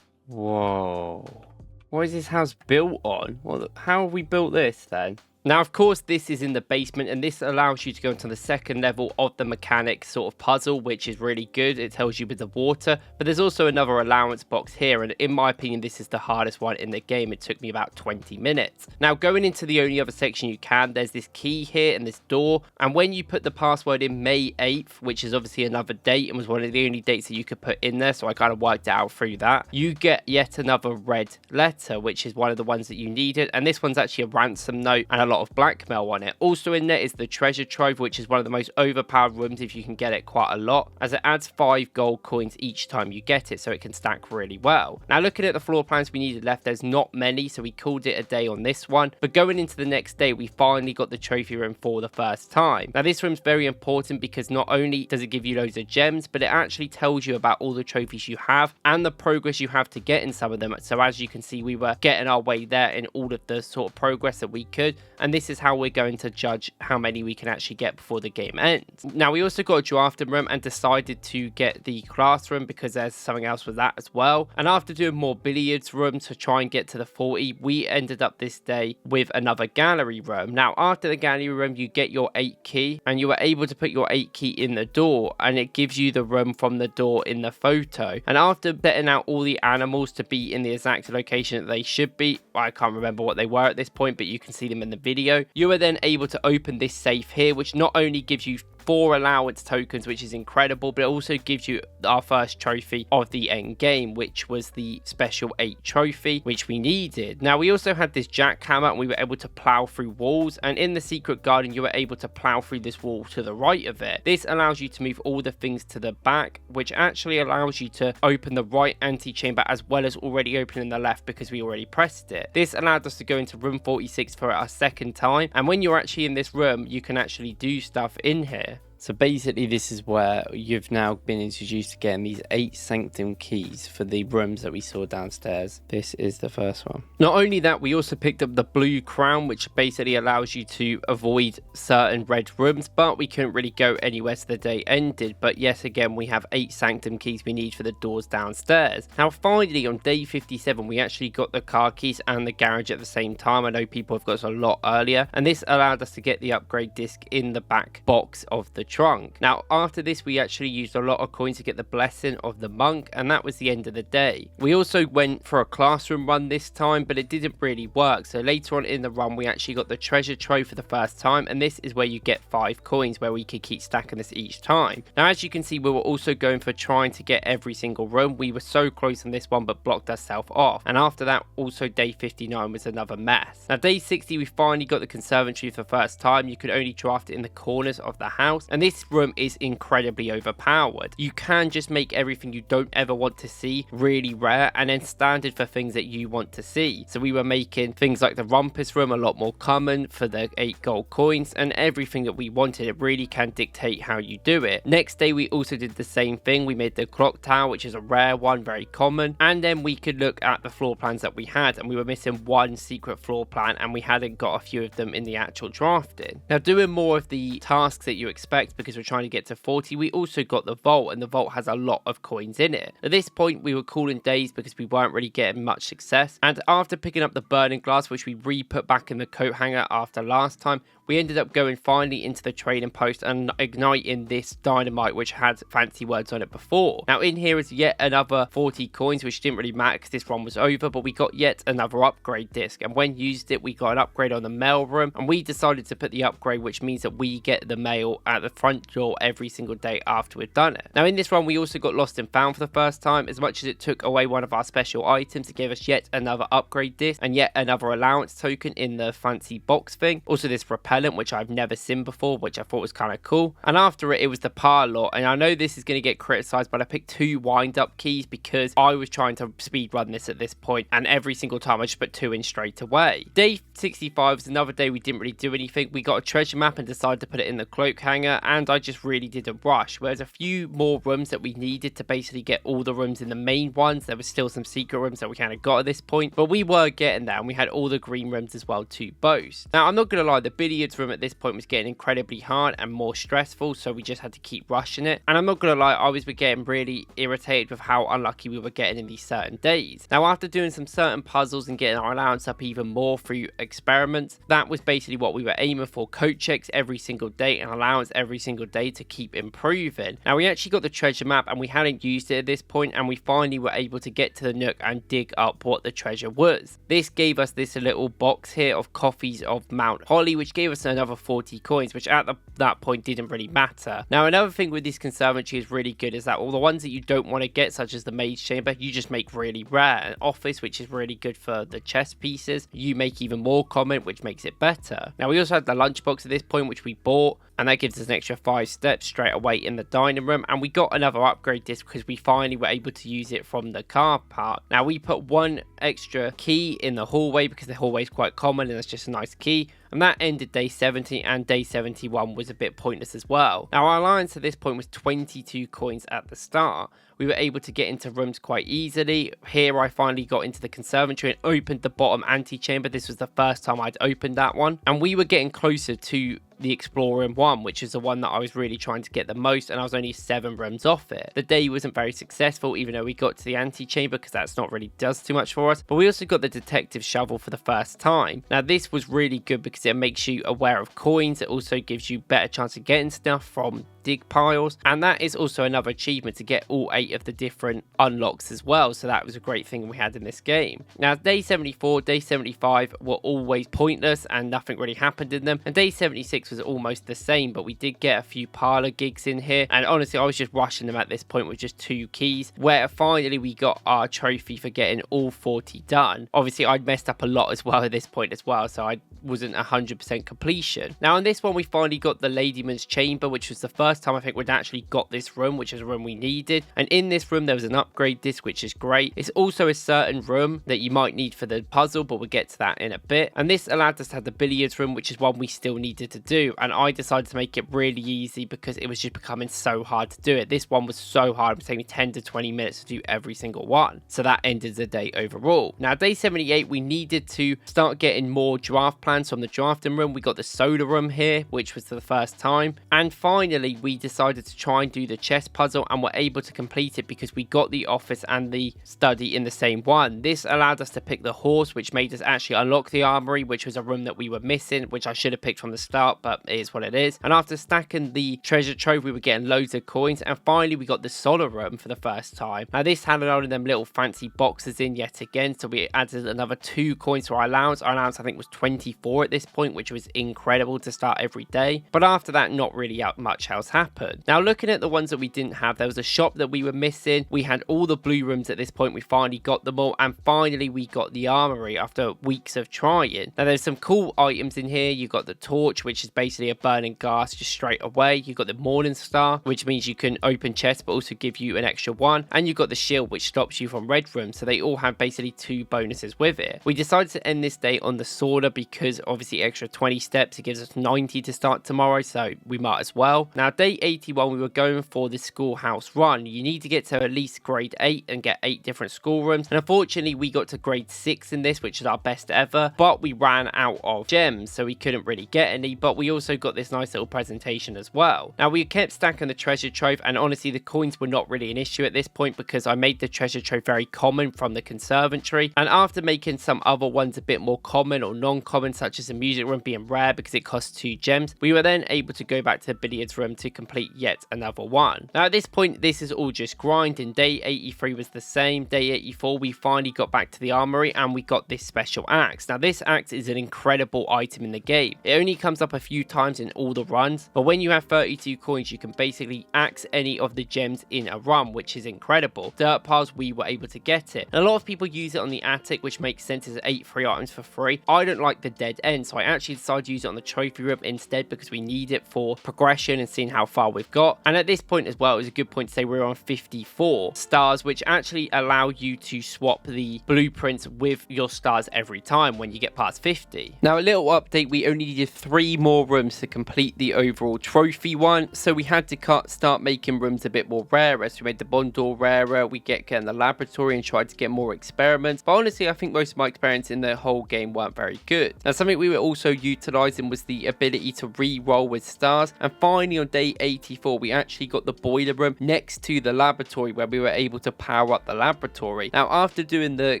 Whoa. What is this house built on? Well, how have we built this then? Now, of course, this is in the basement, and this allows you to go into the second level of the mechanics sort of puzzle, which is really good. It tells you with the water, but there's also another allowance box here, and in my opinion, this is the hardest one in the game. It took me about 20 minutes. Now, going into the only other section you can, there's this key here and this door, and when you put the password in May 8th, which is obviously another date and was one of the only dates that you could put in there, so I kind of worked it out through that, you get yet another red letter, which is one of the ones that you needed, and this one's actually a ransom note and a lot of blackmail on it. Also in there is the treasure trove, which is one of the most overpowered rooms if you can get it quite a lot, as it adds 5 gold coins each time you get it, so it can stack really well. Now, looking at the floor plans we needed left, there's not many, so we called it a day on this one. But going into the next day, we finally got the trophy room for the first time. Now, this room's very important because not only does it give you loads of gems, but it actually tells you about all the trophies you have and the progress you have to get in some of them. So as you can see, we were getting our way there in all of the sort of progress that we could, and this is how we're going to judge how many we can actually get before the game ends. Now, we also got a drafting room and decided to get the classroom because there's something else with that as well. And after doing more billiards room to try and get to the 40, we ended up this day with another gallery room. Now, after the gallery room, you get your 8 key, and you are able to put your 8 key in the door, and it gives you the room from the door in the photo. And after setting out all the animals to be in the exact location that they should be, I can't remember what they were at this point, but you can see them in the video, you are then able to open this safe here, which not only gives you 4 allowance tokens, which is incredible, but it also gives you our first trophy of the end game, which was the special 8 trophy, which we needed. Now, we also had this jackhammer, and we were able to plow through walls, and in the secret garden, you were able to plow through this wall to the right of it. This allows you to move all the things to the back, which actually allows you to open the right antechamber as well as already opening the left because we already pressed it. This allowed us to go into room 46 for our second time, and when you're actually in this room, you can actually do stuff in here. So basically, this is where you've now been introduced to getting these 8 sanctum keys for the rooms that we saw downstairs. This is the first one. Not only that, we also picked up the blue crown, which basically allows you to avoid certain red rooms, but we couldn't really go anywhere so the day ended. But yes, again, we have 8 sanctum keys we need for the doors downstairs. Now, finally, on day 57, we actually got the car keys and the garage at the same time. I know people have got us a lot earlier, and this allowed us to get the upgrade disc in the back box of the trunk. Now, after this, we actually used a lot of coins to get the blessing of the monk, and that was the end of the day. We also went for a classroom run this time, but it didn't really work. So later on in the run, we actually got the treasure trove for the first time, and this is where you get 5 coins, where we could keep stacking this each time. Now, as you can see, we were also going for trying to get every single room. We were so close on this one, but blocked ourselves off. And after that, also day 59 was another mess. Now, day 60, we finally got the conservatory for the first time. You could only draft it in the corners of the house, and this room is incredibly overpowered. You can just make everything you don't ever want to see really rare, and then standard for things that you want to see. So we were making things like the rumpus room a lot more common for the 8 gold coins, and everything that we wanted. It really can dictate how you do it. Next day, we also did the same thing. We made the clock tower, which is a rare one, very common, and then we could look at the floor plans that we had, and we were missing 1 secret floor plan, and we hadn't got a few of them in the actual drafting. Now, doing more of the tasks that you expect, next, because we're trying to get to 40, we also got the vault, and the vault has a lot of coins in it. At this point, we were calling days because we weren't really getting much success, and after picking up the burning glass, which we re-put back in the coat hanger after last time, we ended up going finally into the trading post and igniting this dynamite, which had fancy words on it before. Now in here is yet another 40 coins, which didn't really matter because this run was over, but we got yet another upgrade disc, and when used it, we got an upgrade on the mail room, and we decided to put the upgrade, which means that we get the mail at the front door every single day after we've done it. Now in this run, we also got lost and found for the first time. As much as it took away one of our special items, it gave us yet another upgrade disc and yet another allowance token in the fancy box thing. Also this repellent, which I've never seen before, which I thought was kind of cool. And after it was the parlor, and I know this is going to get criticized, but I picked 2 wind-up keys because I was trying to speed run this at this point, and every single time I just put 2 in straight away. Day 65 was another day we didn't really do anything. We got a treasure map and decided to put it in the cloak hanger, and I just really didn't rush. Whereas a few more rooms that we needed to basically get all the rooms in the main ones. There was still some secret rooms that we kind of got at this point, but we were getting there, and we had all the green rooms as well to boast. Now I'm not going to lie, the billiards room at this point was getting incredibly hard and more stressful, so we just had to keep rushing it. And I'm not gonna lie, I was getting really irritated with how unlucky we were getting in these certain days. Now after doing some certain puzzles and getting our allowance up even more through experiments, that was basically what we were aiming for: coat checks every single day and allowance every single day to keep improving. Now we actually got the treasure map, and we hadn't used it at this point, and we finally were able to get to the nook and dig up what the treasure was. This gave us this little box here of coffees of Mount Holly, which gave us another 40 coins, which at that point didn't really matter. Now another thing with this conservatory is really good is that all the ones that you don't want to get, such as the Mage Chamber, you just make really rare. An office, which is really good for the chess pieces, you make even more common, which makes it better. Now we also had the lunchbox at this point, which we bought, and that gives us an extra 5 steps straight away in the dining room, and we got another upgrade disc because we finally were able to use it from the car park. Now we put 1 extra key in the hallway because the hallway is quite common and it's just a nice key, and that ended day 70, and day 71 was a bit pointless as well. Now our allowance at this point was 22 coins at the start. We were able to get into rooms quite easily. Here I finally got into the conservatory and opened the bottom antechamber. This was the first time I'd opened that one, and we were getting closer to the Exploring 1, which is the one that I was really trying to get the most, and I was only 7 rooms off it. The day wasn't very successful, even though we got to the antechamber, because that's not really does too much for us. But we also got the detective shovel for the first time. Now this was really good because it makes you aware of coins. It also gives you better chance of getting stuff from dig piles, and that is also another achievement to get all 8 of the different unlocks as well, so that was a great thing we had in this game. Now day 74, day 75 were always pointless and nothing really happened in them, and day 76 was almost the same, but we did get a few parlor gigs in here, and honestly I was just rushing them at this point with just 2 keys, where finally we got our trophy for getting all 40 done. Obviously I'd messed up a lot as well at this point as well, so I wasn't 100% completion. Now in this one we finally got the Ladyman's Chamber, which was the first time I think we'd actually got this room, which is a room we needed, and in this room there was an upgrade disc, which is great. It's also a certain room that you might need for the puzzle, but we'll get to that in a bit. And this allowed us to have the billiards room, which is one we still needed to do, and I decided to make it really easy because it was just becoming so hard to do it. This one was so hard, it was taking me 10 to 20 minutes to do every single one, so that ended the day overall. Now day 78 we needed to start getting more draft plans from the drafting room. We got the soda room here, which was for the first time, and finally we decided to try and do the chess puzzle, and were able to complete it because we got the office and the study in the same one. This allowed us to pick the horse, which made us actually unlock the armory, which was a room that we were missing, which I should have picked from the start, but it is what it is. And after stacking the treasure trove, we were getting loads of coins, and finally we got the solar room for the first time. Now this had a lot of them little fancy boxes in yet again, so we added another 2 coins to our allowance. Our allowance I think was 24 at this point, which was incredible to start every day, but after that not really much else happened. Now looking at the ones that we didn't have, there was a shop that we were missing. We had all the blue rooms at this point, we finally got them all, and finally we got the armory after weeks of trying. Now there's some cool items in here. You got the torch, which is basically a burning gas just straight away. You got the Morning Star, which means you can open chests but also give you an extra 1, and you got the shield, which stops you from red rooms, so they all have basically 2 bonuses with it. We decided to end this day on the Sorter because obviously extra 20 steps, it gives us 90 to start tomorrow, so we might as well. Now day 81, we were going for the schoolhouse run. You need to get to at least grade 8 and get 8 different schoolrooms. And unfortunately, we got to grade 6 in this, which is our best ever. But we ran out of gems, so we couldn't really get any. But we also got this nice little presentation as well. Now, we kept stacking the treasure trove, and honestly, the coins were not really an issue at this point because I made the treasure trove very common from the conservatory. And after making some other ones a bit more common or non-common, such as the music room being rare because it costs 2 gems, we were then able to go back to the billiards room to complete yet another one. Now, at this point, this is all just grind, and day 83 was the same. Day 84, we finally got back to the armory and we got this special axe. Now, this axe is an incredible item in the game. It only comes up a few times in all the runs, but when you have 32 coins, you can basically axe any of the gems in a run, which is incredible. Dirt piles, we were able to get it. And a lot of people use it on the attic, which makes sense as 8 free items for free. I don't like the dead end, so I actually decided to use it on the trophy room instead because we need it for progression and seeing how far we've got. And at this point as well, it was a good point to say we're on 54 stars, which actually allow you to swap the blueprints with your stars every time when you get past 50. Now, a little update, we only needed 3 more rooms to complete the overall trophy one, so we had to start making rooms a bit more rarer. So we made the bond door rarer, we get in the laboratory and tried to get more experiments, but honestly I think most of my experiments in the whole game weren't very good. Now, something we were also utilizing was the ability to re-roll with stars, and finally on day 84 we actually got the boiler room next to the laboratory where we were able to power up the laboratory. Now, after doing the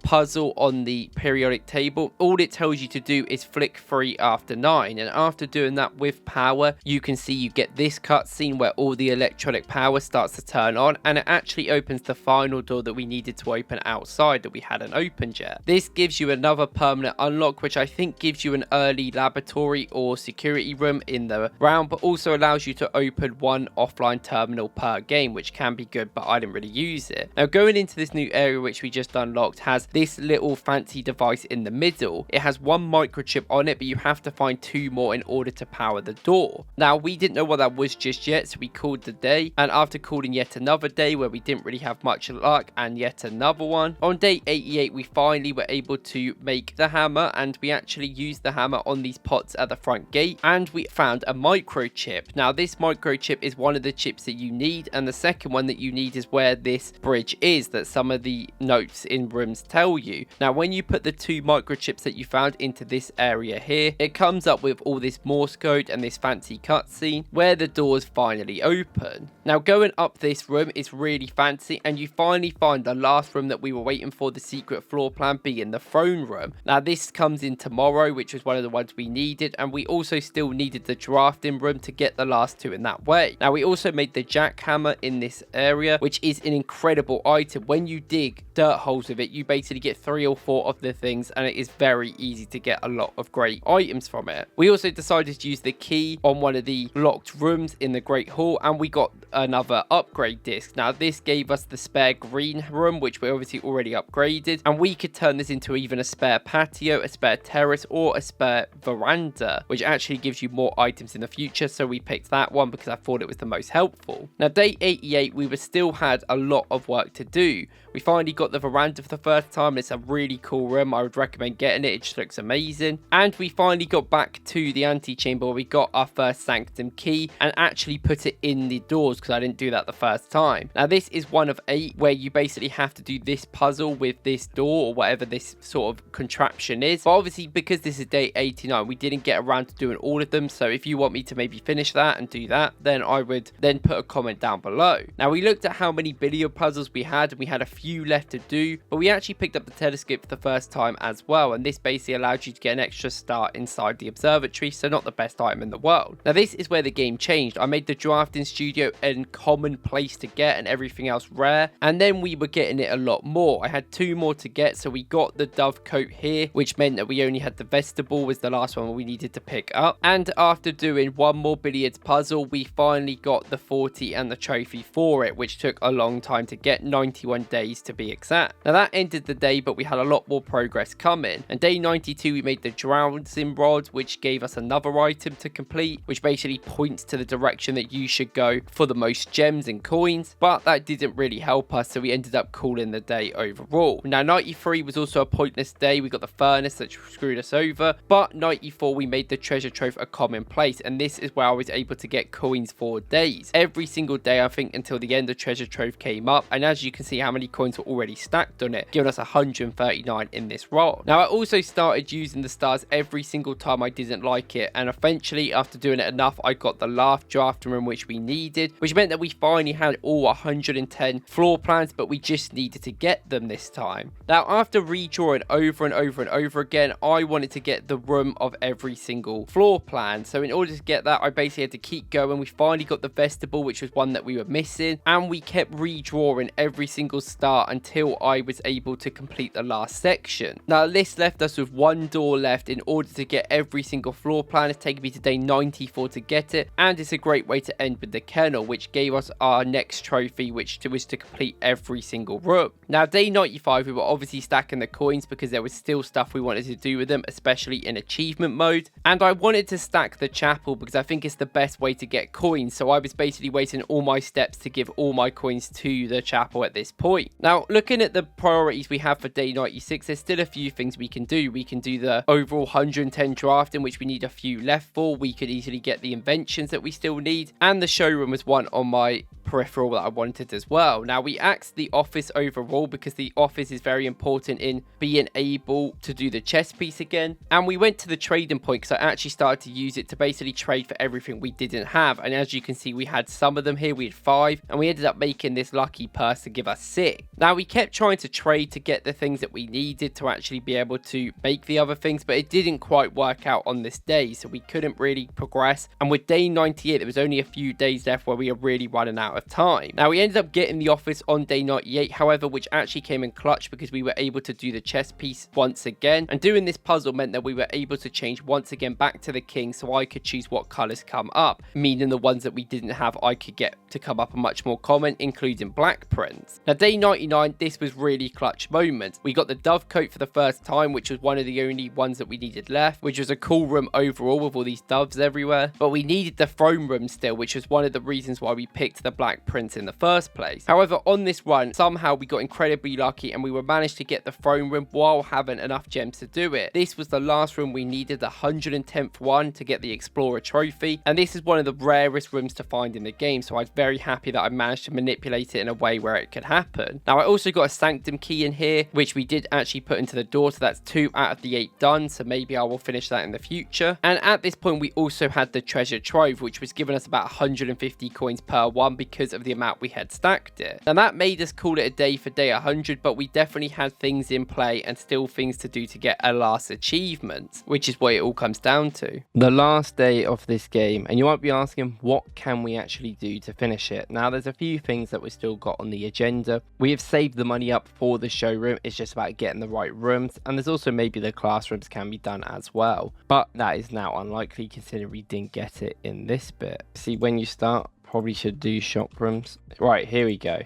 puzzle on the periodic table, all it tells you to do is flick 3 after 9, and after doing that with power, you can see you get this cutscene where all the electronic power starts to turn on, and it actually opens the final door that we needed to open outside that we hadn't opened yet. This gives you another permanent unlock, which I think gives you an early laboratory or security room in the round, but also allows you to open 1 offline terminal per game, which can be good, but I didn't really use it. Now, going into this new area which we just unlocked has this little fancy device in the middle. It has 1 microchip on it, but you have to find 2 more in order to power the door. Now, we didn't know what that was just yet, so we called the day, and after calling yet another day where we didn't really have much luck, and yet another one, on day 88 we finally were able to make the hammer, and we actually used the hammer on these pots at the front gate, and we found a microchip. Now, this microchip is one of the chips that you need, and the second one that you need is where this bridge is that some of the notes in rooms tell you. Now, when you put the 2 microchips that you found into this area here, it comes up with all this Morse code and this fancy cutscene where the doors finally open. Now, going up this room is really fancy, and you finally find the last room that we were waiting for, the secret floor plan being the throne room. Now, this comes in tomorrow, which was one of the ones we needed, and we also still needed the drafting room to get the last 2 in that way. Now, we also made the jackhammer in this area, which is an incredible item. When you dig dirt holes with it, you basically get 3 or 4 of the things, and it is very easy to get a lot of great items from it. We also decided to use the key on one of the locked rooms in the Great Hall, and we got another upgrade disc. Now, this gave us the spare green room, which we obviously already upgraded, and we could turn this into even a spare patio, a spare terrace, or a spare veranda, which actually gives you more items in the future, so we picked that one because I thought it was the most helpful. Now, day 88 we still had a lot of work to do. We finally got the veranda for the first time, and it's a really cool room. I would recommend getting it. It just looks amazing. And we finally got back to the antechamber where we got our first sanctum key and actually put it in the doors because I didn't do that the first time. Now, this is one of 8 where you basically have to do this puzzle with this door or whatever this sort of contraption is. But obviously, because this is day 89, we didn't get around to doing all of them. So if you want me to maybe finish that and do that, then I would then put a comment down below. Now, we looked at how many billiard puzzles we had, and we had a few left to do, but we actually picked up the telescope for the first time as well, and this basically allowed you to get an extra star inside the observatory, so not the best item in the world. Now, this is where the game changed. I made the drafting studio a common place to get and everything else rare, and then we were getting it a lot more. I had 2 more to get, so we got the dove coat here, which meant that we only had the vestibule was the last one we needed to pick up, and after doing 1 more billiards puzzle, we finally got the 40 and the trophy for it, which took a long time to get, 91 days to be exact. Now, that ended the day, but we had a lot more progress coming, and day 92 we made the drowsing rod, which gave us another item to complete, which basically points to the direction that you should go for the most gems and coins, but that didn't really help us, so we ended up calling the day overall. Now, 93 was also a pointless day. We got the furnace that screwed us over, but 94 we made the treasure trove a commonplace, and this is where I was able to get coins for days. Every single day, I think, until the end of Treasure Trove came up. And as you can see how many coins were already stacked on it, giving us 139 in this rod. Now, I also started using the stars every single time I didn't like it. And eventually, after doing it enough, I got the last drafting room which we needed, which meant that we finally had all 110 floor plans, but we just needed to get them this time. Now, after redrawing over and over and over again, I wanted to get the room of every single floor plan. So in order to get that, I basically had to keep going. We finally got the vestibule, which was one that we were missing, and we kept redrawing every single start until I was able to complete the last section. Now, this left us with one door left in order to get every single floor plan. It's taken me to day 94 to get it, and it's a great way to end with the kennel, which gave us our next trophy, which was to complete every single room. Now, day 95, we were obviously stacking the coins because there was still stuff we wanted to do with them, especially in achievement mode. And I wanted to stack the chapel because I think it's the best way to get coins. So I was basically waiting all my steps to give all my coins to the chapel at this point. Now, looking at the priorities we have for day 96, there's still a few things we can do. We can do the overall 110 drafting, which we need a few left for. We could easily get the inventions that we still need. And the showroom was one on my peripheral that I wanted as well. Now, we axed the office overall because the office is very important in being able to do the chess piece again. And we went to the trading point because I actually started to use it to basically trade for everything we didn't have. And as you can see, we had some of them here. We had 5, and we ended up making this lucky purse to give us 6. Now, we kept trying to trade to get the things that we needed to actually be able to make the other things, but it didn't quite work out on this day, so we couldn't really progress. And with day 98, there was only a few days left where we were really running out of time. Now, we ended up getting the office on day 98, however, which actually came in clutch because we were able to do the chess piece once again. And doing this puzzle meant that we were able to change once again back to the king, so I could choose what colors come up, meaning the ones that we didn't have I could get to come up a much more common, including black prints. Now, day 99, this was really clutch moment. We got the dove coat for the first time, which was one of the only ones that we needed left, which was a cool room overall with all these doves everywhere. But we needed the throne room still, which was one of the reasons why we picked the black prints in the first place. However, on this run, somehow we got incredibly lucky and we were managed to get the throne room while having enough gems to do it. This was the last room we needed, the 110th one, to get the Explorer trophy, and this is one of the rarest rooms to find in the game, so I was very happy that I managed to manipulate it in a way where it could happen. Now, I also got a sanctum key in here, which we did actually put into the door, so that's 2 out of the 8 done, so maybe I will finish that in the future. And at this point, we also had the treasure trove, which was giving us about 150 coins per one because of the amount we had stacked it. And that made us call it a day for day 100, but we definitely had things in play and still things to do to get a last achievement, which is what it all comes down to. The last day of this game, and you might be asking, what can we actually do to finish it? Now, there's a few things that we've still got on the agenda. We have saved the money up for the showroom. It's just about getting the right rooms, and there's also maybe the classrooms can be done as well, but that is now unlikely considering we didn't get it in this bit. See, when you start, probably should do shop rooms. Right, here we go.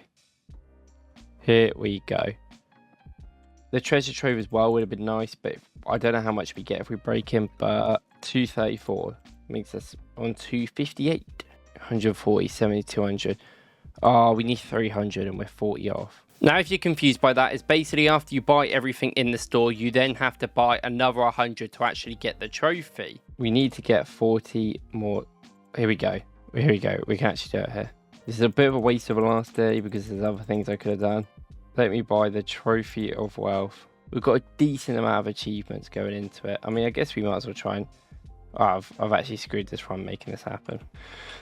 Here we go. The treasure trove as well would have been nice, but I don't know how much we get if we break him, but 234 makes us on 258. 140, 70, 200. Oh, we need 300 and we're 40 off. Now, if you're confused by that, it's basically after you buy everything in the store, you then have to buy another 100 to actually get the trophy. We need to get 40 more. Here we go. Here we go. We can actually do it here. This is a bit of a waste of a last day because there's other things I could have done. Let me buy the trophy of wealth. We've got a decent amount of achievements going into it. I mean, I guess we might as well try and... Oh, I've actually screwed this run making this happen.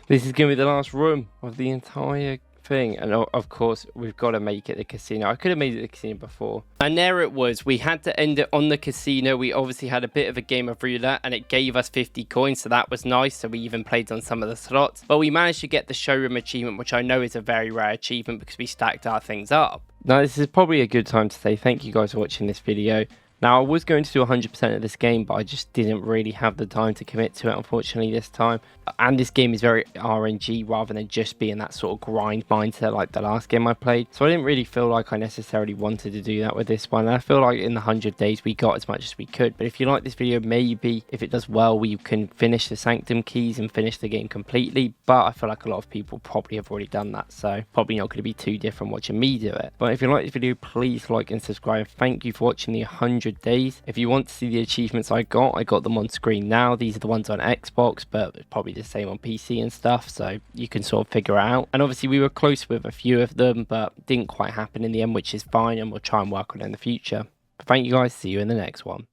This is going to be the last room of the entire thing, and of course we've got to make it the casino. I could have made it the casino before, and there it was. We had to end it on the casino. We obviously had a bit of a game of roulette and it gave us 50 coins, so that was nice. So we even played on some of the slots, but we managed to get the showroom achievement, which I know is a very rare achievement because we stacked our things up. Now, this is probably a good time to say thank you guys for watching this video. Now, I was going to do 100% of this game, but I just didn't really have the time to commit to it, unfortunately, this time. And this game is very RNG rather than just being that sort of grind mindset like the last game I played. So I didn't really feel like I necessarily wanted to do that with this one. And I feel like in the 100 days, we got as much as we could. But if you like this video, maybe if it does well, we can finish the Sanctum keys and finish the game completely. But I feel like a lot of people probably have already done that. So probably not going to be too different watching me do it. But if you like this video, please like and subscribe. Thank you for watching the 100 100 days. If you want to see the achievements I got them on screen now. These are the ones on Xbox, but it's probably the same on PC and stuff, so you can sort of figure it out. And obviously we were close with a few of them, but didn't quite happen in the end, which is fine, and we'll try and work on it in the future. But thank you guys, see you in the next one.